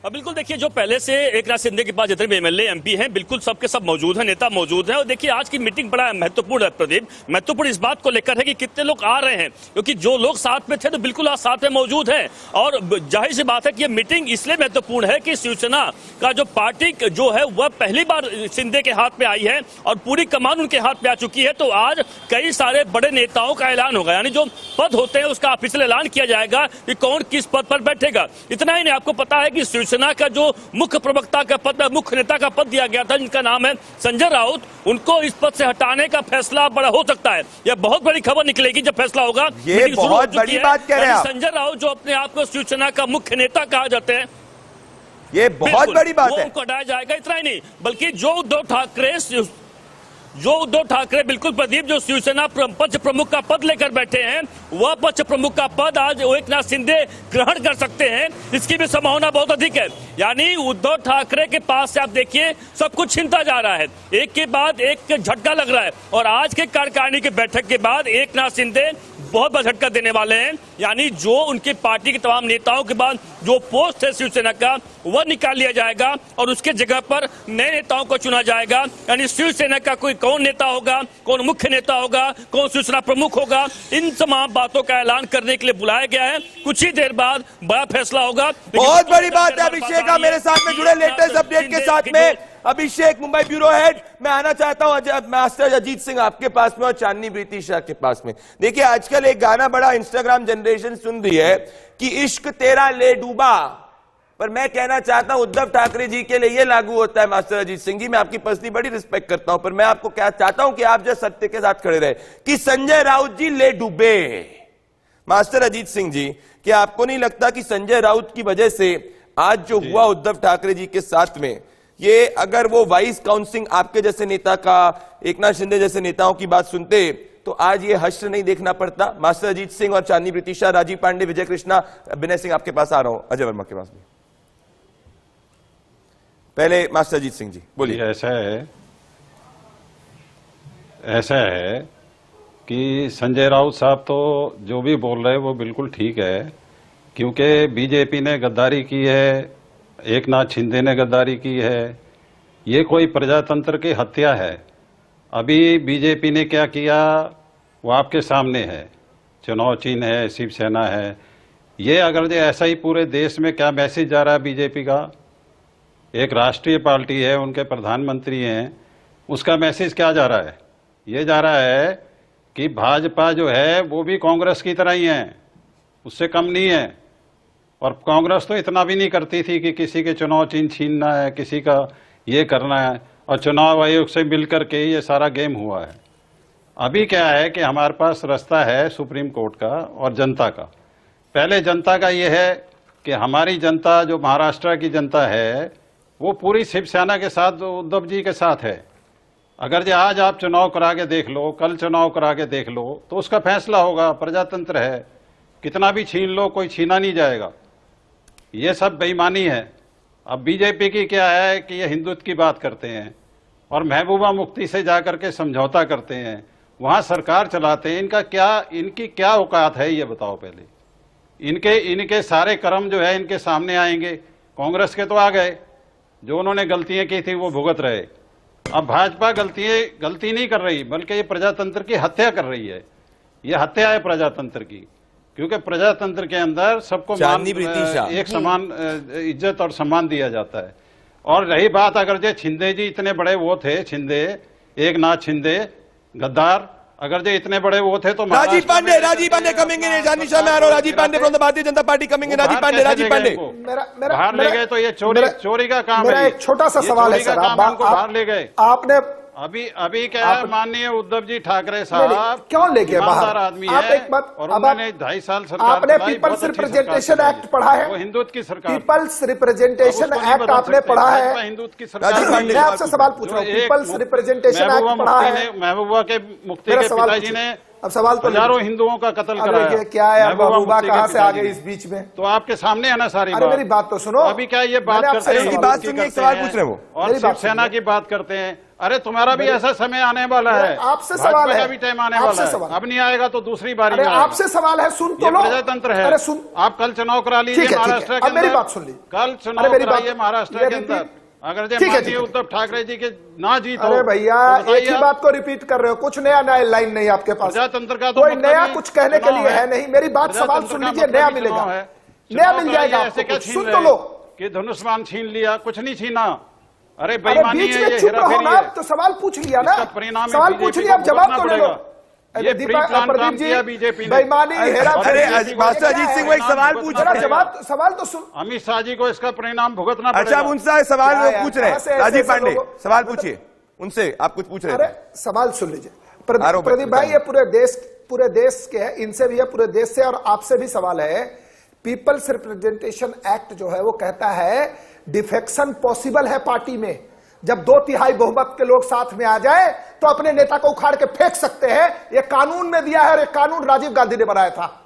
बिल्कुल, देखिए जो पहले से एकनाथ शिंदे के पास जितने भी एमएलए एमपी हैं, बिल्कुल सबके सब मौजूद हैं, नेता मौजूद हैं। और देखिए आज की मीटिंग बड़ा महत्वपूर्ण है प्रदीप। महत्वपूर्ण इस बात को लेकर है कि कितने लोग आ रहे हैं, क्योंकि जो लोग साथ में थे तो बिल्कुल आज साथ में मौजूद हैं। और जाहिर सी बात है कि ये मीटिंग इसलिए महत्वपूर्ण है कि शिवसेना का जो पार्टी जो है वह पहली बार शिंदे के हाथ में आई है और पूरी कमान उनके हाथ में आ चुकी है। तो आज कई सारे बड़े नेताओं का ऐलान होगा, यानी जो पद होते हैं उसका ऑफिशियल ऐलान किया जाएगा कि कौन किस पद पर बैठेगा। इतना ही नहीं, आपको पता है कि शिवसेना का जो मुख्य प्रवक्ता का पद, मुख्य नेता का पद दिया गया था, जिनका नाम है संजय राउत, उनको इस पद से हटाने का फैसला बड़ा हो सकता है। यह बहुत बड़ी खबर निकलेगी जब फैसला होगा। ये बहुत बड़ी बात कह रहे हैं आप। संजय राउत जो अपने आप को शिवसेना का मुख्य नेता कहा जाते हैं, ये बहुत बड़ी बात है। उनको हटाया जाएगा। इतना ही नहीं, बल्कि जो उद्धव ठाकरे बिल्कुल प्रदीप जो शिवसेना पक्ष प्रमुख का पद लेकर बैठे हैं, वह पक्ष प्रमुख का पद आज एकनाथ शिंदे ग्रहण कर सकते हैं। इसकी भी संभावना बहुत अधिक है। यानी उद्धव ठाकरे के पास से आप देखिए सब कुछ छिनता जा रहा है, एक के बाद एक झटका लग रहा है। और आज के कार्यकारिणी की बैठक के बाद एकनाथ शिंदे बहुत बड़ा झटका देने वाले हैं। यानी जो उनकी पार्टी के तमाम नेताओं के बाद जो पोस्ट है शिवसेना का, वह निकाल लिया जाएगा और उसके जगह पर नए नेताओं को चुना जाएगा। यानी शिवसेना का कोई कौन नेता होगा, कौन मुख्य नेता होगा, कौन शिवसेना प्रमुख होगा, इन तमाम बातों का ऐलान करने के लिए बुलाया गया है। कुछ ही देर बाद बड़ा फैसला होगा। बहुत बड़ी बात है अभिषेक, आप मेरे साथ में जुड़े लेटेस्ट अपडेट के साथ में। अभिषेक, मुंबई ब्यूरो हेड, मैं आना चाहता हूं मास्टर अजीत सिंह आपके पास में और चांदनी प्रीति शाह के पास में। देखिए आजकल एक गाना बड़ा इंस्टाग्राम जनरेशन सुन रही है कि इश्क तेरा ले डूबा, पर मैं कहना चाहता हूं उद्धव ठाकरे जी के लिए यह लागू होता है। मास्टर अजीत सिंह जी, मैं आपकी पर्सनली बड़ी रिस्पेक्ट करता हूं, पर मैं आपको क्या चाहता हूं कि आप जो सत्य के साथ खड़े रहे कि संजय राउत जी ले डूबे। मास्टर अजीत सिंह जी, क्या आपको नहीं लगता कि संजय राउत की वजह से आज जो हुआ उद्धव ठाकरे जी के साथ में, ये अगर वो वाइस काउंसिलिंग आपके जैसे नेता का, एकनाथ शिंदे जैसे नेताओं की बात सुनते तो आज ये हश्र नहीं देखना पड़ता? मास्टर अजीत सिंह और चांदनी प्रीति शाह, राजीव पांडे, विजय कृष्णा, विनय सिंह आपके पास आ रहा हूं, अजय वर्मा के पास भी। पहले मास्टर अजीत सिंह जी बोलिए। ऐसा है कि संजय राउत साहब तो जो भी बोल रहे हैं वो बिल्कुल ठीक है, क्योंकि बीजेपी ने गद्दारी की है, एकनाथ शिंदे ने गद्दारी की है, ये कोई प्रजातंत्र की हत्या है। अभी बीजेपी ने क्या किया वो आपके सामने है, चुनाव चिन्ह है, शिवसेना है। ये अगर ऐसा ही पूरे देश में क्या मैसेज जा रहा है बीजेपी का, एक राष्ट्रीय पार्टी है, उनके प्रधानमंत्री हैं, उसका मैसेज क्या जा रहा है? ये जा रहा है कि भाजपा जो है वो भी कांग्रेस की तरह ही है, उससे कम नहीं है। और कांग्रेस तो इतना भी नहीं करती थी कि किसी के चुनाव चिन्ह छीनना है, किसी का ये करना है, और चुनाव आयोग से मिलकर के ये सारा गेम हुआ है। अभी क्या है कि हमारे पास रास्ता है सुप्रीम कोर्ट का और जनता का। पहले जनता का ये है कि हमारी जनता जो महाराष्ट्र की जनता है वो पूरी शिवसेना के साथ, उद्धव जी के साथ है। अगर जो आज आप चुनाव करा के देख लो, कल चुनाव करा के देख लो, तो उसका फैसला होगा। प्रजातंत्र है, कितना भी छीन लो कोई छीना नहीं जाएगा। ये सब बेईमानी है। अब बीजेपी की क्या है कि ये हिंदुत्व की बात करते हैं और महबूबा मुफ्ती से जाकर के समझौता करते हैं, वहां सरकार चलाते हैं। इनकी क्या औकात है ये बताओ पहले। इनके सारे कर्म जो है इनके सामने आएंगे। कांग्रेस के तो आ गए, जो उन्होंने गलतियां की थी वो भुगत रहे। अब भाजपा गलती नहीं कर रही, बल्कि ये प्रजातंत्र की हत्या कर रही है। ये हत्या है प्रजातंत्र की, क्योंकि प्रजातंत्र के अंदर सबको एक समान इज्जत और सम्मान दिया जाता है। और रही बात, अगर जो शिंदे जी इतने बड़े वो थे, शिंदे, एकनाथ शिंदे गद्दार, अगर जो इतने बड़े वो थे तो राजीव पांडे कमिंग इन, जानिशा में आ रहा हूं, Rajiv Pandey from the Bharatiya Janata Party coming in. Rajiv Pandey बाहर ले गए तो ये चोरी का काम है। मेरा एक छोटा सा सवाल है सर, बाहर ले गए। आपने अभी क्या है, माननीय उद्धव जी ठाकरे साहब क्यों ले गए ईमानदार बाहर? आदमी आप है एक बात, और अब उन्होंने 2.5 साल सरकार आपने चलाई, पीपल्स बहुत अच्छी रिप्रेजेंटेशन सरकार एक्ट पढ़ा है? वो हिंदुत्व की सरकार, पीपल्स रिप्रेजेंटेशन एक्ट आपने पढ़ा है? हिंदुत्व की राजीव सरकार। पांडे, मैं आपसे सवाल पूछ रहा हूँ, पीपल्स रिप्रेजेंटेशन एक्ट पढ़ा है? महबूबा के मुफ्ती मेरा के सवाल पिताजी पूछिए। ने अब सवाल तो हजारों हिंदुओं का कत्ल कराया। अरे क्या है यार, महबूबा मुफ्ती के कहाँ से आ पिताजी गई ने। इस बीच में? तो आपके सामने है ना सारी अरे मेरी बात तो सुनो। अभी क्या ये बात मैंने आपसे करते हैं, सवाल की बात हिंदुत्व सुनिए, एक करते सवाल हैं पूछ रहे हैं वो। और मेरी बात शिवसेना सुनिए। की बात करते हैं। अरे तुम्हारा भी ऐसा समय आने वाला है, आपसे सवाल भाजपा है, का भी टाइम आने आपसे वाला सवाल। है। अब नहीं आएगा तो दूसरी बारी अरे में आएगा। आपसे सवाल है, सुन तो ये लो। प्रजातंत्र है। अरे सुन, आप कल चुनाव करा लीजिए ठीक है, महाराष्ट्र ठीक के है। अब मेरी अंदर। बात सुन ली। कल अरे चुनाव मेरी बात- कराइए महाराष्ट्र ये के अंदर। रिपीट- अगर ठीक है, माननीय ठीक है। उद्धव ठाकरे जी के ना जीत हो अरे भैया तो बताइए एक ही आप। बात को रिपीट कर रहे हो, कुछ नया नया लाइन नहीं आपके पास। प्रजातंत्र का तो कोई मतलब नया ही कुछ कहने के चुनाव लिए है नहीं। मेरी बात, सवाल प्रजातंत्र सुन का लीजिए, मतलब नया ही मिलेगा, चुनाव है। नया चुनाव मिल कराइए, जाएगा ऐसे आपको, क्या कुछ छीन सुन रहे तो लो। कि धनुष्मान छीन लिया, कुछ नहीं छीना। अरे अरे बेईमानी बीच है, में ये चुप रहो हेराफेरी ना, है। तो सवाल पूछ लिया ना, इसका परिणाम है सवाल बीजेपी पूछ लिया, को अब जवाब भुगतना तो ले लो। पड़ेगा। ये प्री प्लान काम किया बीजेपी ने। बेईमानी, हेरा अरे मास्टर अजीत सिंह वो एक सवाल पूछ जरा रहे हैं। जवाब, सवाल तो सुन। अमित शाह जी को इसका परिणाम भुगतना पड़ेगा। अच्छा, अब उनसे सवाल क्या वो यार, पूछ रहे कहाँ से हैं। ऐसे राजीव ऐसे पांडे लोगों- सवाल पूछिए उनसे, आप कुछ पूछ रहे अरे थे। सवाल सुन लीजिए। आरोप है, प्रदीप भाई, ये पूरे देश के हैं, इनसे भी है, पूरे देश से और आपसे भी सवाल है। पीपल्स रिप्रेजेंटेशन एक्ट जो है वो कहता है डिफेक्शन पॉसिबल है पार्टी में। जब 2/3 बहुमत के लोग साथ में आ जाए तो अपने नेता को उखाड़ के फेंक सकते हैं। यह कानून में दिया है और यह कानून राजीव गांधी ने बनाया था,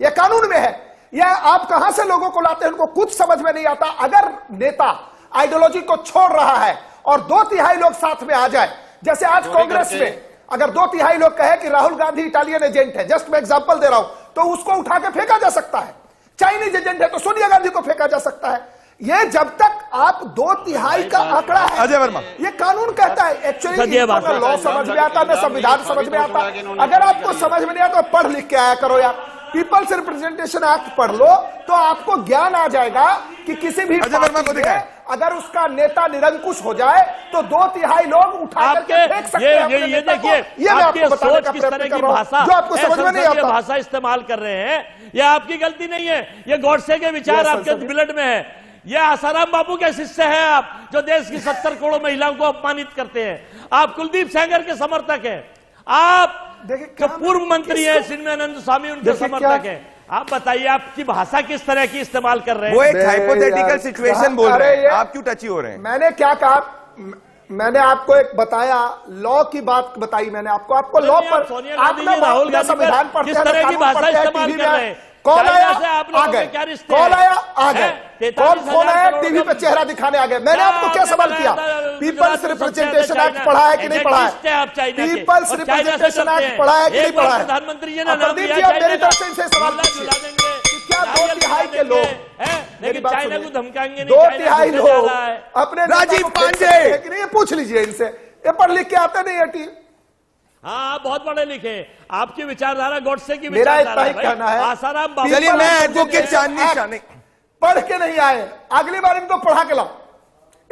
यह कानून में है। यह आप कहां से लोगों को लाते हैं, उनको कुछ समझ में नहीं आता। अगर नेता आइडियोलॉजी को छोड़ रहा है और 2/3 लोग साथ में आ जाए, जैसे आज कांग्रेस में अगर 2/3 लोग कहे कि राहुल गांधी इटालियन एजेंट है, जस्ट मैं एग्जांपल दे रहा हूं, तो उसको उठा के फेंका जा सकता है। चाइनीज एजेंट है तो सोनिया गांधी को फेंका जा सकता है। ये जब तक आप 2/3 का आंकड़ा है, अजय वर्मा, ये कानून कहता है। एक्चुअली लॉ समझ में आता है, संविधान समझ में आता है। अगर आपको समझ में नहीं आता तो पढ़ लिख के आया करो यार। पीपल्स रिप्रेजेंटेशन एक्ट पढ़ लो तो आपको ज्ञान आ जाएगा कि किसी भी अजय वर्मा को पार्टी में दिखाएं। अगर उसका नेता निरंकुश हो जाए तो 2/3 लोग उठा करके फेंक सकते हैं अपने ये नेता को। देखिए, ये मैं आपकी आपको बताने सोच का किस प्रयत्न तरह कर की रहा हूं, भाषा, जो आपको समझ में नहीं संसदीय आता। भाषा इस्तेमाल कर रहे हैं, ये आपकी गलती नहीं है। ये गॉडसे के विचार ये आपके संसदीय- ब्लड में है। ये आसाराम बापू के शिष्य हैं आप, जो देश की 70 करोड़ महिलाओं को अपमानित करते हैं। आप कुलदीप सेंगर के समर्थक हैं। आप देखिए, जो क्या पूर्व मंत्री हैं किसको- चिन्मयानंद स्वामी, उनके देखिए, समर्थक क्या- हैं। आप बताइए, आपकी भाषा किस तरह की इस्तेमाल कर रहे वो हैं? एक यार, हाइपोथेटिकल सिचुएशन बोल अरे रहे हैं, ये- आप क्यों टची हो रहे हैं? मैंने क्या कहा, मैंने आपको एक बताया, लॉ की बात बताई मैंने आपको लॉ नहीं, पर आप सोनिया गांधी ना जी, राहुल गांधी संविधान पर पढ़ते किस हैं, तरह की कानून भाषा पढ़ते हैं, इस्तेमाल टीवी कर में रहे हैं? कौन चाइना आया से आप आ लोगों गए, के क्या रिश्ते कौन हैं? आया आ गए, हैं? कौन 43,000 आया करोड़ टीवी पे का- चेहरा दिखाने आ गए। मैंने आपको क्या सवाल किया, पीपल्स रिप्रेजेंटेशन एक्ट पढ़ा है कि नहीं पढ़ा है? पीपल्स रिप्रेजेंटेशन एक्ट पढ़ा है कि नहीं पढ़ा है? प्रधानमंत्री जी ने नाम प्रदीप लिया जी, आप चाइना मेरी का। तरफ से इनसे सवाल झूला पूछिए झूला देंगे, कि क्या नारियल 2/3 के खिला लोग, देंगे, हैं? मेरी लेकिन बात चाइना सुनिए, को धमकाएंगे नहीं, 2/3 चाइना लोग जा रहा है। अपने नेता राजीव को फेंक पांडे। सकते हैं कि नहीं, ये पूछ लीजिए इनसे। ये पढ़ लिख के आते नहीं है टीम। हाँ, आप बहुत पढ़े लिखे हैं। आपकी विचारधारा गॉडसे की मेरा विचारधारा इतना ही कहना है। आसाराम बापू। चलिए, मैं People एडवोकेट चांदनी Act शाह नहीं, पढ़ के नहीं आए, अगली बार इनको पढ़ा के लाओ,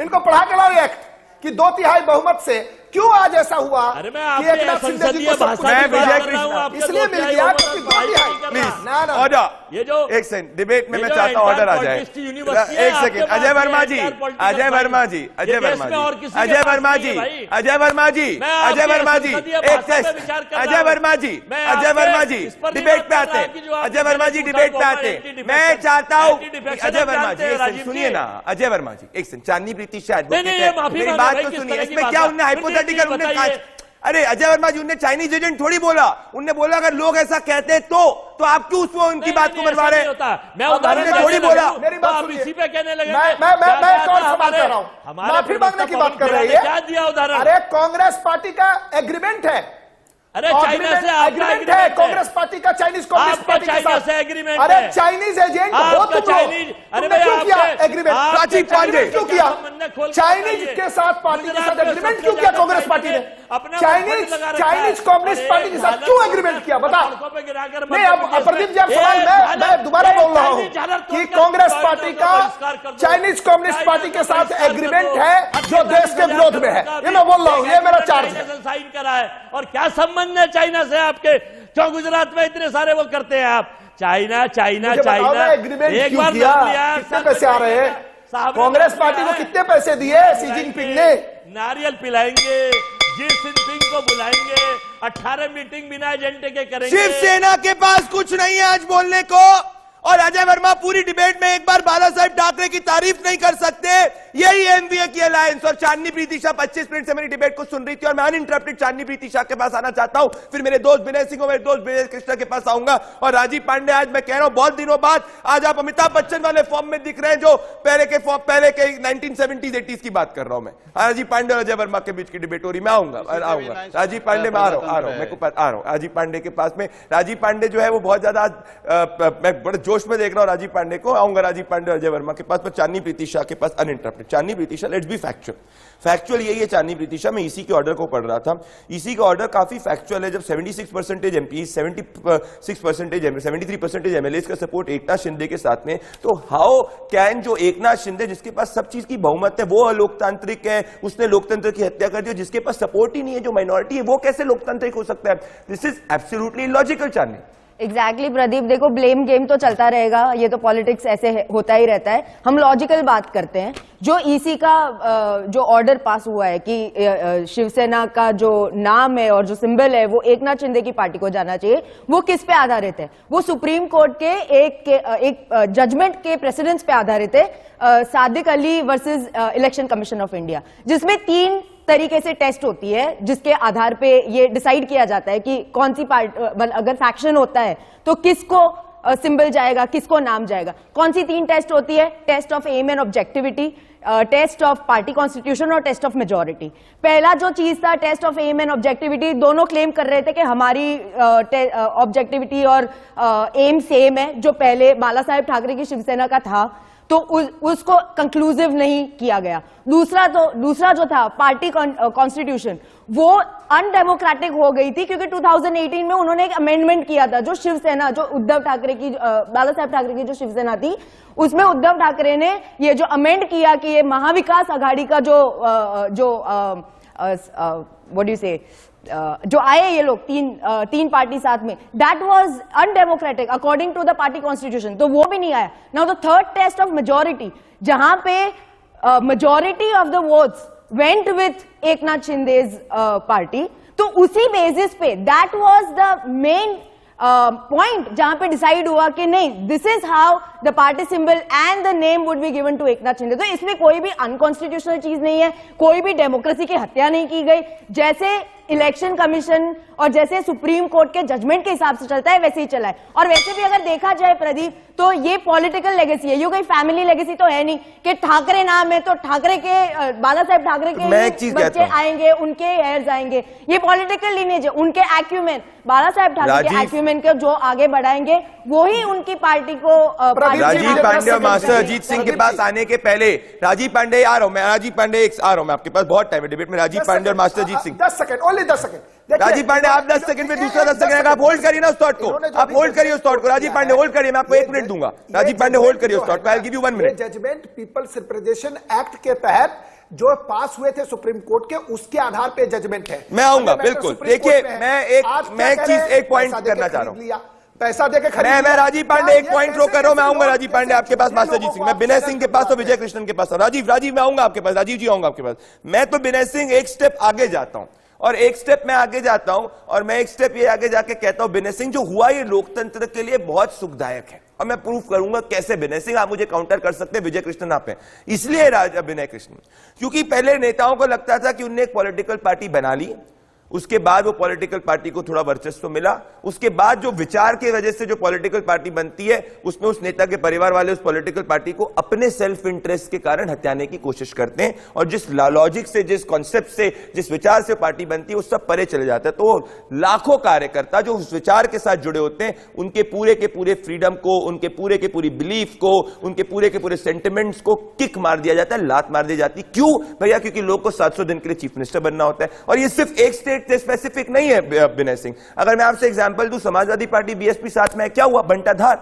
इनको पढ़ा के लाओ एक्ट कि 2/3 बहुमत से क्यों आज ऐसा हुआ अरे मैं कि आपके एकनाथ शिंदे जी संसदीय को सब भाषा कुछ मैं की बात विजय कर रहा हूं, कृष्ण, आपके इसलिए मिल 2/3 गया बहुमत क्योंकि पर पढ़ाई 2/3 नहीं कर प्लीज रहा। ना ऑर्डर। ये जो एक सेकंड, डिबेट में ये मैं जो चाहता हूं ऑर्डर आ entire जाए। politics की university है, एक आपके सेकंड, पास अजय ये वर्मा जी, entire political अजय वर्मा जी, ये अजय देश वर्मा में और जी, किसी के अजय पास वर्मा नहीं जी, है भाई। अजय वर्मा जी, मैं अजय आपके वर्मा जी, संसदीय एक भाषा पे टेस्ट, विचार कर रहा अजय हूं। वर्मा जी, मैं अजय आपके वर्मा जी, इस पर नहीं डिबेट बात पे कर आते रहा कि जो हैं, आप अजय वर्मा जी, डिबेट पे आते हैं। मैं चाहता हूं, अजय वर्मा जी, एक सेकंड सुनिए ना, अजय वर्मा जी, एक सेकंड, चांदनी प्रीति शाह नहीं, एडवोकेट ये है, माफी मेरी मांगे बात भाई, तो किस सुनिए। तरह की इसमें क्या बात उनने है? हाइपोथेटिकल, उन्होंने बताइए। अरे अजय वर्मा जी, उन्होंने चाइनीज एजेंट थोड़ी बोला, उन्होंने बोला अगर लोग ऐसा कहते हैं तो आप क्यों उसको उनकी बात को बनवा रहे हैं? मैं अब उदाहरण उन्होंने थोड़ी बोला। मेरी बात आप सुनिए। इसी पे कहने लगे। मैं एक और सवाल कर रहा हूं, माफी मांगने की बात कर रही है। क्या दिया उदाहरण? अरे कांग्रेस पार्टी का एग्रीमेंट है, अरे चाइना से आपका एग्रीमेंट है, कांग्रेस पार्टी का चाइनीज कम्युनिस्ट आपका पार्टी के चाइना साथ से एग्रीमेंट अरे है। चाइनीज एजेंट हो आपका तुम लोग। चाइनीज, अरे तुमने भाई क्यों किया आपके- एग्रीमेंट? आपके प्राची पांडे क्यों किया? खोल चाइनीज के साथ पार्टी के साथ एग्रीमेंट क्यों किया कांग्रेस पार्टी ने? चाइनीज कम्युनिस्ट पार्टी के साथ क्यों एग्रीमेंट किया बता? नहीं, अब प्रदीप जी, आप सवाल मैं दोबारा बोल रहा हूं कि कांग्रेस पार्टी का चाइनीज कम्युनिस्ट पार्टी के साथ एग्रीमेंट है जो देश के विरोध में है। ये मैं बोल रहा हूं, ये मेरा चार्ज है। साइन करा है। और क्या संबंध है चाइना से आपके? क्यों गुजरात में इतने सारे वो करते हैं आप? चाइना चाइना मुझे बताओ चाइना ना, एग्रीमेंट एक क्यों बार किया? नाम लिया, कितने पैसे आ रहे हैं? साहब ने कांग्रेस नाम पार्टी लिया को है। कितने पैसे दिए शी जिनपिंग ने? नारियल पिलाएंगे, जी जिनपिंग को बुलाएंगे, 18 मीटिंग बिना एजेंडे के करेंगे। शिवसेना के पास कुछ नहीं है आज बोलने को, और अजय वर्मा पूरी डिबेट में एक बार बाला साहेब ठाकरे की तारीफ नहीं कर सकते। यही एमवीए की अलायंस। और चांदनी प्रीति शाह 25 मिनट से मेरी डिबेट को सुन रही थी, और मैं अनइंटरप्टेड चांदनी प्रीति शाह के पास आना चाहता हूं, फिर मेरे दोस्त विनय सिंह और मेरे दोस्त विजय कृष्णा के पास आऊंगा। और राजीव पांडे, आज मैं कह रहा हूं बहुत दिनों बाद आज आप अमिताभ बच्चन वाले फॉर्म में दिख रहे हैं, जो पहले के 1970s 80s की बात कर रहा हूं मैं। राजीव पांडे और अजय वर्मा के बीच की डिबेट हो रही, मैं आऊंगा राजीव पांडे में आ रहा हूं राजीव पांडे के पास में। राजीव पांडे जो है वो बहुत ज्यादा मैं बड़े जोश में देख रहा हूं राजीव पांडे को। आऊंगा राजीव पांडे और अजय वर्मा के पास, पर चांदनी प्रीति शाह के पास uninterrupted. Chandni Preeti Shah, let's be factual यही है चांदनी प्रीति शाह। मैं ईसी के ऑर्डर को पढ़ रहा था, ईसी का ऑर्डर काफी फैक्चुअल है। जब 76% एमपी, 76%, 73% एमएलए का सपोर्ट एकनाथ शिंदे के साथ में, तो हाउ कैन जो एकनाथ शिंदे जिसके पास सब चीज की बहुमत है, वो अलोकतांत्रिक है, उसने लोकतंत्र की हत्या कर दी, जिसके पास सपोर्ट ही नहीं है, जो माइनॉरिटी है, वो कैसे लोकतांत्रिक हो सकता है? This is absolutely illogical. Chandni exactly Pradeep, देखो ब्लेम गेम तो चलता रहेगा, ये तो पॉलिटिक्स ऐसे होता ही रहता है। हम लॉजिकल बात करते हैं। जो ईसी का जो ऑर्डर पास हुआ है कि शिवसेना का जो नाम है और जो सिंबल है वो एकनाथ शिंदे की पार्टी को जाना चाहिए, वो किस पे आधारित है? वो सुप्रीम कोर्ट के एक जजमेंट के प्रेसिडेंस पे आधारित है, Sadiq Ali versus election commission of India, जिसमें 3 तरीके से टेस्ट होती है, जिसके आधार पे ये डिसाइड किया जाता है कि कौन सी पार्टी, अगर फैक्शन होता है तो किसको सिंबल जाएगा, किसको नाम जाएगा। कौन सी 3 टेस्ट होती है? Test of aim and objectivity, test of party constitution और टेस्ट ऑफ मेजोरिटी। पहला जो चीज था test of aim and objectivity, दोनों क्लेम कर रहे थे कि हमारी ऑब्जेक्टिविटी और एम सेम है, जो पहले बाला साहेब ठाकरे की शिवसेना का था, तो उसको कंक्लूसिव नहीं किया गया। दूसरा जो था पार्टी कॉन्स्टिट्यूशन, वो अनडेमोक्रेटिक हो गई थी, क्योंकि 2018 में उन्होंने एक अमेंडमेंट किया था, जो शिवसेना, जो उद्धव ठाकरे की, बाला साहेब ठाकरे की जो शिवसेना थी, उसमें उद्धव ठाकरे ने ये जो अमेंड किया कि ये महाविकास आघाड़ी का व्हाट डू यू से, जो आए ये लोग तीन पार्टी साथ में, that was undemocratic according to the party constitution, तो वो भी नहीं आया। Now the third test of majority, जहां पे majority of the votes went with Eknath Shinde's party, तो उसी बेसिस पे that was the main point जहां पे डिसाइड हुआ कि नहीं, this is how the party symbol and the name would be given to Eknath Shinde. तो इसमें कोई भी अनकॉन्स्टिट्यूशनल चीज नहीं है, कोई भी डेमोक्रेसी की हत्या नहीं की गई। जैसे इलेक्शन कमीशन और जैसे सुप्रीम कोर्ट के जजमेंट के हिसाब से चलता है, वैसे ही चला है। और वैसे भी अगर देखा जाए प्रदीप, तो ये पॉलिटिकल लेगेसी है, ये कोई फैमिली लेगेसी तो है नहीं कि ठाकरे नाम है तो ठाकरे के, बाला साहेब ठाकरे के बच्चे आएंगे, उनके हेयर्स आएंगे। ये पॉलिटिकल लीनेज है, उनके एक्यूमेन, बाला साहेब ठाकरे के एक्यूमेन को जो आगे बढ़ाएंगे वही उनकी पार्टी को। राजीव पांडे और मास्टर अजीत सिंह के पास आने के पहले, राजीव पांडे आ रहा हूं मैं, राजीव पांडे आ रहा हूं मैं, आपके पास बहुत टाइम है डिबेट में। राजीव पांडे और master Ajit Singh, 10 second, only 10 second. Rajiv Pandey आप 10 सेकंड में दूसरा 10 सेकंड, आप होल्ड करिए ना उस थॉट को, आप होल्ड करिए उस थॉट को। राजीव पांडे होल्ड करिए, मैं आपको 1 मिनट दूंगा। राजीव पांडे होल्ड करिए उस थॉट को, I will give you 1 minute. Judgement people's representation act के तहत जो पास हुए थे सुप्रीम कोर्ट के, उसके आधार पे जजमेंट है। मैं आऊंगा बिल्कुल। देखिए मैं एक चीज, एक पॉइंट करना चाह रहा हूं, पैसा देके खरीद। मैं राजीव पांडे एक पॉइंट रो कर रहा हूं, मैं आऊंगा राजीव पांडे आपके पास, मास्टर जीत सिंह, मैं विनय सिंह के पास और विजय कृष्णन के पास। राजीव मैं आऊंगा आपके पास, राजीव जी आऊंगा आपके पास। मैं तो विनय सिंह एक स्टेप आगे जाता हूं, और एक स्टेप मैं आगे जाता हूं, और मैं एक स्टेप ये आगे जाके कहता हूं, विनय सिंह जो हुआ ये लोकतंत्र के लिए बहुत सुखदायक है, और मैं प्रूफ करूंगा कैसे। विनय सिंह आप मुझे काउंटर कर सकते हैं, विजय कृष्णन आप हैं, इसलिए विनय कृष्णन, क्योंकि पहले नेताओं को लगता था कि उनने एक पॉलिटिकल पार्टी बना ली, उसके बाद वो पॉलिटिकल पार्टी को थोड़ा वर्चस्व मिला, उसके बाद जो विचार की वजह से जो पॉलिटिकल पार्टी बनती है, उसमें उस नेता के परिवार वाले उस पॉलिटिकल पार्टी को अपने सेल्फ इंटरेस्ट के कारण हत्याने की कोशिश करते हैं, और जिस लॉजिक से, जिस कॉन्सेप्ट से, जिस विचार से पार्टी बनती है, वो सब परे चले जाता है। तो लाखों कार्यकर्ता जो उस विचार के साथ जुड़े होते हैं, उनके पूरे के पूरे फ्रीडम को, उनके पूरे के पूरी बिलीफ को, उनके पूरे के पूरे सेंटिमेंट्स को किक मार दिया जाता है, लात मार दी जाती। क्यों भैया? क्योंकि लोग को 700 दिन के लिए चीफ मिनिस्टर बनना होता है, और ये सिर्फ एक स्टेट स्पेसिफिक नहीं है विनय सिंह। अगर मैं आपसे एग्जांपल दूं, समाजवादी पार्टी बीएसपी साथ में, क्या हुआ? बंटाधार,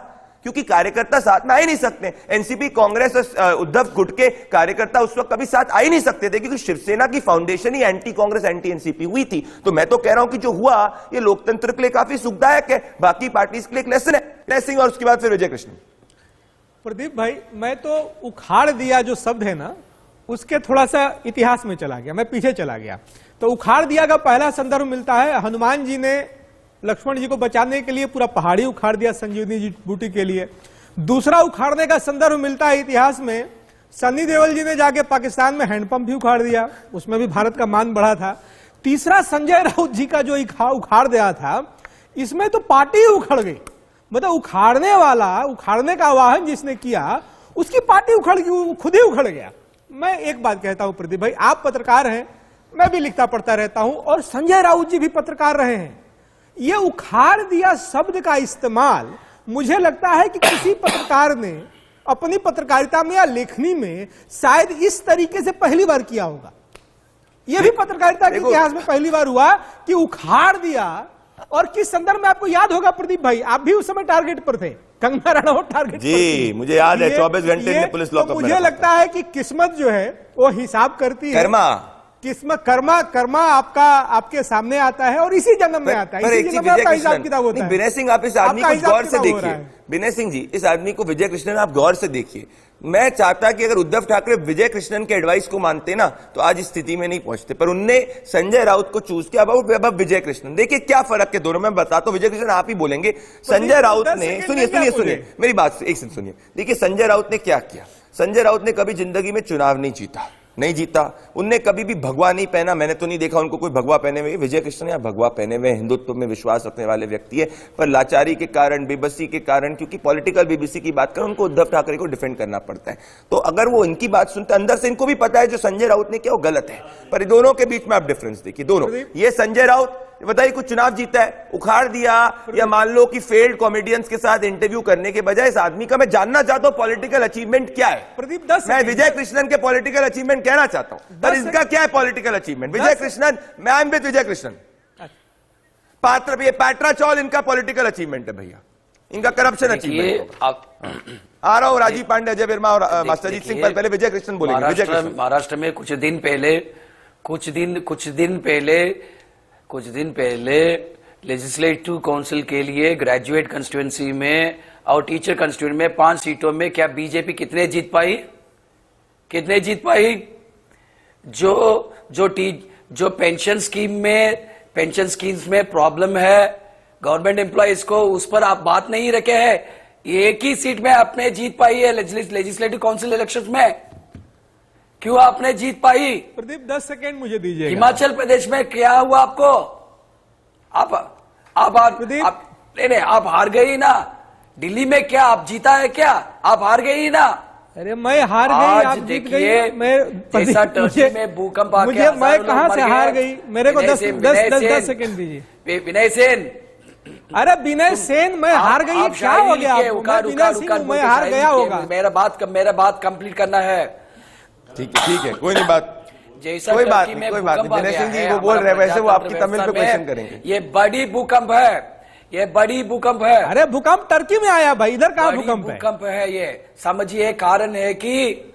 क्योंकि कार्यकर्ता साथ में आ ही नहीं सकते। एनसीपी, कांग्रेस और उद्धव गुट के कार्यकर्ता उस वक्त कभी साथ आ ही नहीं सकते थे, क्योंकि शिवसेना की फाउंडेशन ही एंटी कांग्रेस एंटी एनसीपी हुई थी। तो मैं तो कह रहा हूं कि जो हुआ ये लोकतंत्र के लिए काफी सुखदायक है, बाकी पार्टीज के लिए एक लेसन है। विनय सिंह और उसके बाद फिर विजय कृष्ण। प्रदीप भाई, मैं तो उखाड़ दिया जो शब्द है ना, उसके थोड़ा सा इतिहास में चला गया, मैं पीछे चला गया। तो उखाड़ दिया का पहला संदर्भ मिलता है, हनुमान जी ने लक्ष्मण जी को बचाने के लिए पूरा पहाड़ी उखाड़ दिया संजीवनी जी बूटी के लिए। दूसरा उखाड़ने का संदर्भ मिलता है इतिहास में, सन्नी देओल जी ने जाके पाकिस्तान में हैंडपंप भी उखाड़ दिया, उसमें भी भारत का मान बढ़ा था। तीसरा संजय राउत जी का जो उखाड़ दिया था, इसमें तो पार्टी उखड़ गई, मतलब उखाड़ने वाला, उखाड़ने का आह्वान जिसने किया उसकी पार्टी उखड़ गई, वो खुद ही उखड़ गया। मैं एक बात कहता हूं प्रदीप भाई, आप पत्रकार हैं, मैं भी लिखता पढ़ता रहता हूं, और संजय राउत जी भी पत्रकार रहे हैं। ये उखाड़ दिया शब्द का इस्तेमाल मुझे लगता है कि किसी पत्रकार ने अपनी पत्रकारिता में या लेखनी में शायद इस तरीके से पहली बार किया होगा। यह भी पत्रकारिता के इतिहास में पहली बार हुआ कि उखाड़ दिया। और किस संदर्भ में आपको याद होगा प्रदीप भाई, आप भी उस समय टारगेट पर थे, कंगना रनौत टारगेट जी, पर थी। मुझे याद है 24 घंटे में पुलिस लॉकअप में। मुझे लगता है कि किस्मत जो है वो हिसाब करती है, किस्मत कर्मा आपके सामने आता है और इसी जन्म में आता है, इसी जन्म में हिसाब किताब होता है। विनय सिंह, आप इस आदमी को गौर से देखिए, विनय सिंह जी, इस आदमी को, विजय कृष्णन, आप गौर से देखिए। मैं चाहता कि अगर उद्धव ठाकरे विजय कृष्णन के एडवाइस को मानते ना तो आज इस स्थिति में नहीं पहुंचते, पर उनने संजय राउत को चूज किया अब विजय कृष्णन। देखिए क्या फर्क है दोनों में, बताता हूं। विजय कृष्णन आप ही बोलेंगे, संजय राउत ने, सुनिए मेरी बात एक सेकंड सुनिए। देखिए संजय राउत ने क्या किया, संजय राउत ने कभी जिंदगी में चुनाव नहीं जीता, उनने कभी भी भगवा नहीं पहना, मैंने तो नहीं देखा उनको कोई भगवा पहने हुए। विजय कृष्ण या भगवा पहने हुए, हिंदुत्व में विश्वास रखने वाले व्यक्ति है, पर लाचारी के कारण, बेबसी के कारण, क्योंकि पॉलिटिकल बेबसी की बात करें, उनको उद्धव ठाकरे को डिफेंड करना पड़ता है। तो अगर वो इनकी बात सुनते, अंदर से इनको भी पता है जो संजय राउत ने किया वो गलत है, पर दोनों के बीच में आप डिफरेंस देखिए। दोनों, ये संजय राउत बताइए कुछ चुनाव जीता है, उखाड़ दिया, या मान लो कि फेल्ड कॉमेडियंस के साथ इंटरव्यू करने के बजाय इस आदमी का मैं जानना चाहता हूं पॉलिटिकल अचीवमेंट क्या है। प्रदीप, मैं विजय कृष्णन के पॉलिटिकल अचीवमेंट कहना चाहता हूं, पर इसका क्या है पॉलिटिकल अचीवमेंट? विजय कृष्णन, मैं आई एम विद विजय कृष्णन। पात्र, ये पैट्रा चौल इनका पॉलिटिकल अचीवमेंट है भैया, इनका करप्शन अचीवमेंट। आ रहा हूं, राजीव पांडे, अजय वर्मा और मास्टरजीत सिंह, पर पहले विजय कृष्णन बोलेंगे। महाराष्ट्र में कुछ दिन पहले लेजिस्लेटिव काउंसिल के लिए ग्रेजुएट कंस्टिट्यूएंसी में और टीचर कंस्टिट्यूएंसी में 5 सीटों में क्या बीजेपी कितने जीत पाई? जो पेंशन स्कीम्स में प्रॉब्लम है गवर्नमेंट एम्प्लॉइज को, उस पर आप बात नहीं रखे हैं। एक ही सीट में आपने जीत पाई है लेजिस्लेटिव काउंसिल इलेक्शंस में, क्यों आपने जीत पाई? प्रदीप 10 सेकेंड मुझे दीजिए। हिमाचल प्रदेश में क्या हुआ आपको? आप हार गई ना। दिल्ली में क्या आप जीता है क्या? आप हार गई ना। अरे मैं हार गई, आप जीत गई। में भूकंप आ गया, मैं कहां से हार गई? मेरे को 10 सेकेंड दीजिए। विनय सेन, अरे विनय सेन, मैं हार गई, क्या हो गया? मैं हार गया होगा। मेरा बात कंप्लीट करना है। ठीक है, कोई नहीं, कोई बात नहीं। विनय सिंह जी वो बोल रहे हैं, वैसे वो आपकी तमिल पे क्वेश्चन करेंगे। ये बड़ी भूकंप है। अरे भूकंप टर्की में आया भाई, इधर कहां भूकंप है? ये समझिए, कारण है कि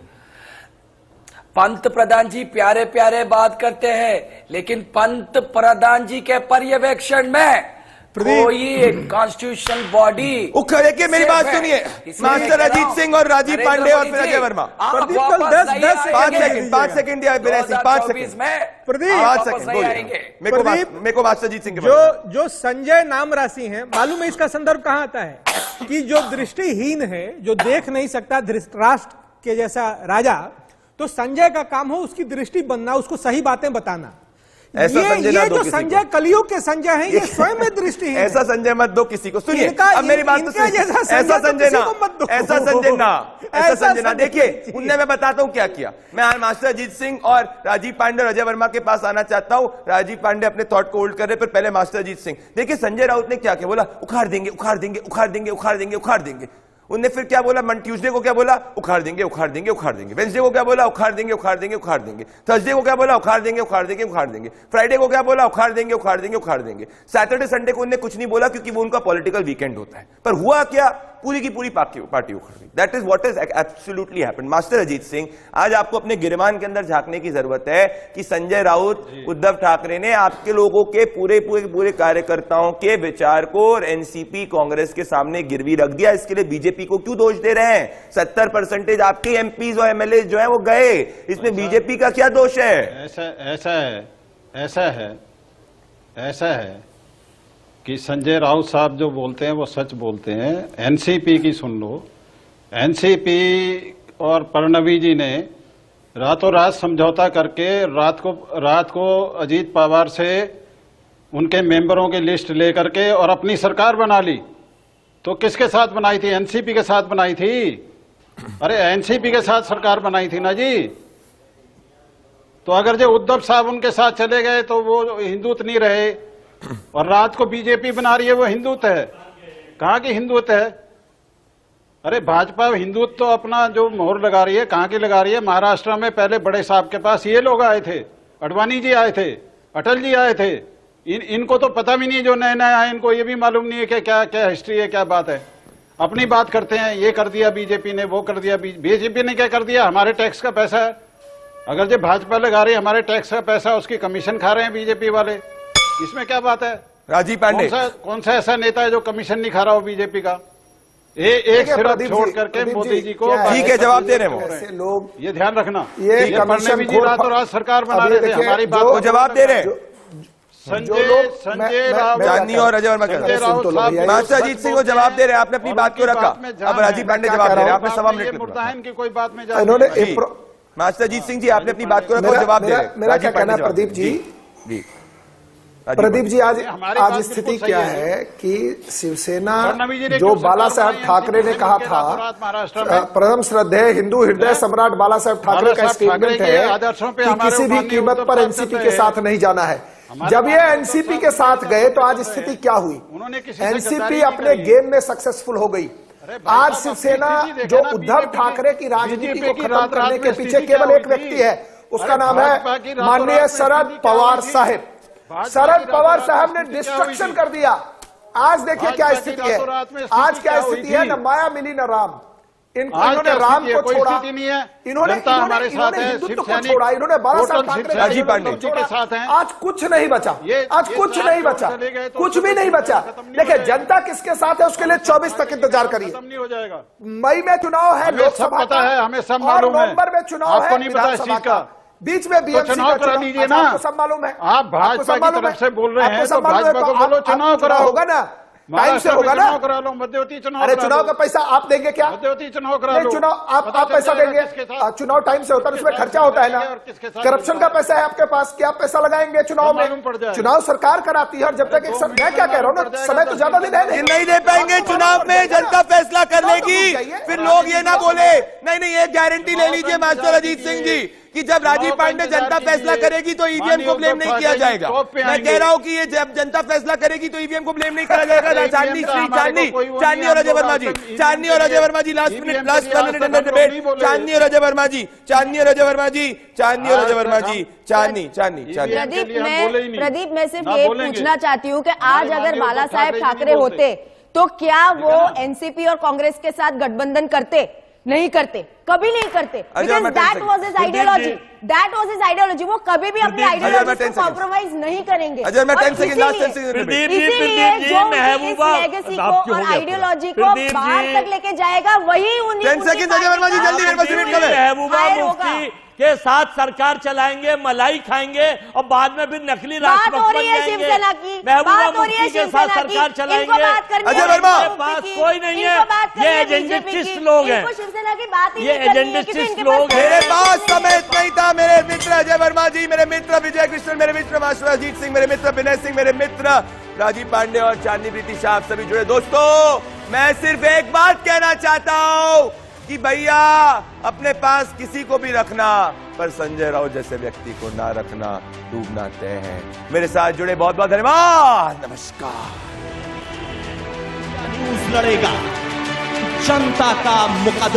पंत प्रधान जी प्यारे बात करते हैं, लेकिन पंत प्रधान जी के पर्यवेक्षण में कोई कॉन्स्टिट्यूशनल बॉडी। देखिए मेरी बात सुनिए, मास्टर अजीत सिंह और राजीव पांडे और फिर अजय वर्मा। 5 सेकंड दिया विनय सिंह, 5 सेकंड। मेरे को मास्टर अजीत सिंह के जो संजय नाम राशि है, मालूम है इसका संदर्भ कहां आता है? कि जो दृष्टिहीन है, जो देख नहीं सकता, धृतराष्ट्र के जैसा राजा, तो संजय का काम हो उसकी दृष्टि बनना, उसको सही बातें बताना। ऐसा ये जो संजय कलयुग के संजय हैं, ये स्वयं में दृष्टि है। ऐसा संजय मत दो किसी को। सुनिए अब मेरी बात तो सुनिए, ऐसा संजय ना देखिए, उनने, मैं बताता हूं क्या किया। मैं मास्टर अजीत सिंह और राजीव पांडे और अजय वर्मा के पास आना चाहता हूं। राजीव पांडे अपने थॉट को होल्ड कर रहे, पर पहले मास्टर अजीत सिंह। देखिए संजय राउत ने क्या किया, बोला उखाड़ देंगे। उनने फिर क्या बोला, ट्यूसडे को क्या बोला, उखाड़ देंगे। वेडनेसडे को क्या बोला, उखाड़ देंगे। थर्सडे को क्या बोला, उखाड़ देंगे। फ्राइडे को क्या बोला, उखाड़ देंगे। सैटरडे संडे को उनने कुछ नहीं बोला, क्योंकि वो उनका पॉलिटिकल वीकेंड होता है। पर हुआ क्या, पूरी की पूरी पार्टी उखड़ गई। That is what is absolutely happened. Master Ajit Singh, आज आपको अपने गिरबान के अंदर झांकने की जरूरत है कि संजय राउत, उद्धव ठाकरे ने आपके लोगों के पूरे कार्यकर्ताओं के विचार को और एनसीपी कांग्रेस के सामने गिरवी रख दिया। इसके लिए बीजेपी को क्यों दोष दे रहे हैं? 70% आपके एमपीज और एमएलए जो है वो गए, इसमें बीजेपी का क्या दोष है? ऐसा है ऐसा है कि संजय राउत साहब जो बोलते हैं वो सच बोलते हैं। एनसीपी की सुन लो, एनसीपी और फडणवीस जी ने रातों रात समझौता करके रात को अजीत पवार से उनके मेंबरों की लिस्ट लेकर के और अपनी सरकार बना ली। तो किसके साथ बनाई थी? एनसीपी के साथ बनाई थी। अरे एनसीपी के साथ सरकार बनाई थी ना जी। तो अगर जो उद्धव साहब उनके साथ चले गए तो वो हिंदुत्व नहीं रहे, और रात को बीजेपी बना रही है वो हिंदुत्व है। कहाँ की हिंदुत्व है? अरे भाजपा हिंदुत्व तो अपना जो मोहर लगा रही है, कहाँ की लगा रही है? महाराष्ट्र में पहले बड़े साहब के पास ये लोग आए थे, अडवाणी जी आए थे, अटल जी आए थे। इनको तो पता भी नहीं, जो नए नए आए इनको ये भी मालूम नहीं है कि क्या क्या हिस्ट्री है, क्या बात है। अपनी बात करते हैं, ये कर दिया बीजेपी ने, वो कर दिया। बीजेपी ने क्या कर दिया? हमारे टैक्स का पैसा है। अगर जो भाजपा लगा रही है हमारे टैक्स का पैसा, उसकी कमीशन खा रहे हैं बीजेपी वाले, इसमें क्या बात है? राजीव पांडे, कौन सा ऐसा नेता है जो कमीशन नहीं खा रहा हो बीजेपी का? एक सिर्फ छोड़ करके मोदी जी को। ठीक है, जवाब दे रहे हैं वो। ऐसे लोग ये ध्यान रखना, ये फडणवीस जी रातों रात सरकार बना रहे थे। हमारी बात वो जवाब दे रहे हैं। संजय राउत, चांदनी और अजय वर्मा संजय राउत साहब, मास्टर अजीत सिंह वो जवाब दे रहे हैं। आपने अपनी बात क्यों रखा? अब राजीव पांडे जवाब दे रहे हैं। आपने सवा मिनट मुद्दा है इनकी, कोई बात में इन्होंने मास्टर अजीत सिंह जी, आपने अपनी बात को रखा, जवाब दे रहे हैं। मेरा क्या कहना है प्रदीप जी, जी प्रदीप जी, आज स्थिति क्या है कि शिवसेना जो बाला साहब ठाकरे ने कहा था, परम श्रद्धेय हिंदू हृदय सम्राट बाला साहब ठाकरे का स्टेटमेंट है कि किसी भी कीमत पर एनसीपी के साथ नहीं जाना है। जब ये एनसीपी के साथ गए तो आज स्थिति क्या हुई? एनसीपी अपने गेम में सक्सेसफुल हो गई। आज शिवसेना जो उद्धव ठाकरे की राजनीति को खत्म करने के पीछे केवल एक व्यक्ति है, उसका नाम है माननीय शरद पवार साहब। शरद पवार साहब ने डिस्ट्रक्शन कर दिया। आज देखिए क्या स्थिति है। आज क्या स्थिति है? न माया मिली न राम। इन्होंने राम को छोड़ा, इन्होंने हिंदुत्व को छोड़ा, इन्होंने बाला साहब ठाकरे के साथ हैं। आज कुछ नहीं बचा, आज कुछ नहीं बचा, कुछ भी नहीं बचा। देखिए जनता किसके साथ है उसके लिए 24 तक इंतजार करिए। मई में चुनाव है लोकसभा का, हमें सब और नवंबर में चुनाव है विधानसभा का। बीच में बीएमसी चुनाव करा लीजिए ना। आपको सब मालूम है। आप भाजपा की तरफ से बोल रहे हैं तो भाजपा को बोलो चुनाव कराओ। होगा ना, टाइम से होगा ना। करा लो मध्यवर्ती चुनाव। अरे चुनाव का पैसा आप देंगे क्या? मध्यवर्ती चुनाव करा लो। चुनाव आप पैसा देंगे? चुनाव टाइम से होता है, उसमें खर्चा होता है ना। करप्शन का पैसा है आपके पास, क्या पैसा लगाएंगे चुनाव में? चुनाव सरकार कराती है। और जब तक मैं क्या कह रहा हूँ ना, समय तो ज्यादा दिन है नहीं दे पाएंगे चुनाव में, जनता फैसला कर लेगी। फिर लोग ये ना बोले नहीं, एक गारंटी ले लीजिए मास्टर अजीत सिंह जी कि जब राजीव पांडे जनता फैसला करेगी तो ईवीएम को ब्लेम नहीं किया जाएगा। मैं कह रहा हूं कि ये जब जनता फैसला करेगी तो ईवीएम को ब्लेम नहीं करा जाएगा। चांदनी और अजय वर्मा जी, चांदनी और Ajay Verma ji, last minute in the debate. Chandni और अजय वर्मा जी, चांदनी और अजय वर्मा जी, चांदनी और अजय वर्मा जी, चांदनी। प्रदीप, मैं सिर्फ ये पूछना चाहती हूँ कि आज अगर बाला साहेब ठाकरे होते तो क्या वो एनसीपी और कांग्रेस के साथ गठबंधन करते? नहीं करते, कभी नहीं करते। Because that was his ideology. That was his ideology. वो कभी भी अपनी आइडियोलॉजी को कॉम्प्रोमाइज नहीं करेंगे। अजय मैं 10 सेकंड, लास्ट 10 सेकंड। इसीलिए जो लेगेसी को और आइडियोलॉजी को बाहर तक लेके जाएगा वही उन्हीं 10 सेकंड अजय वर्मा जी, जल्दी मेरे पास मिनट कम है। महबूबा मुफ्ती के साथ सरकार चलाएंगे, मलाई खाएंगे और बाद में फिर नकली राष्ट्रपति बन जाएंगे। शिवसेना की महबूबा मुफ्ती के साथ सरकार चलाएंगे। अजय वर्मा पास कोई नहीं है, ये एजेंडिस्ट लोग हैं। शिवसेना की बात ही ये एजेंडिस्ट लोग हैं। मेरे पास समय इतना ही था। मेरे मित्र अजय वर्मा जी, मेरे मित्र विजय कृष्ण, मेरे मित्र मास्टर अजीत सिंह, मेरे मित्र विनय सिंह, मेरे मित्र राजीव पांडे और चांदनी प्रीति शाह सभी जुड़े। दोस्तों मैं सिर्फ एक बात कहना चाहता हूं कि भैया अपने पास किसी को भी रखना, पर संजय राउत जैसे व्यक्ति को ना रखना, डूबना तय है। मेरे साथ जुड़े बहुत बहुत धन्यवाद। नमस्कार। न्यूज लड़ेगा जनता का मुकदमा।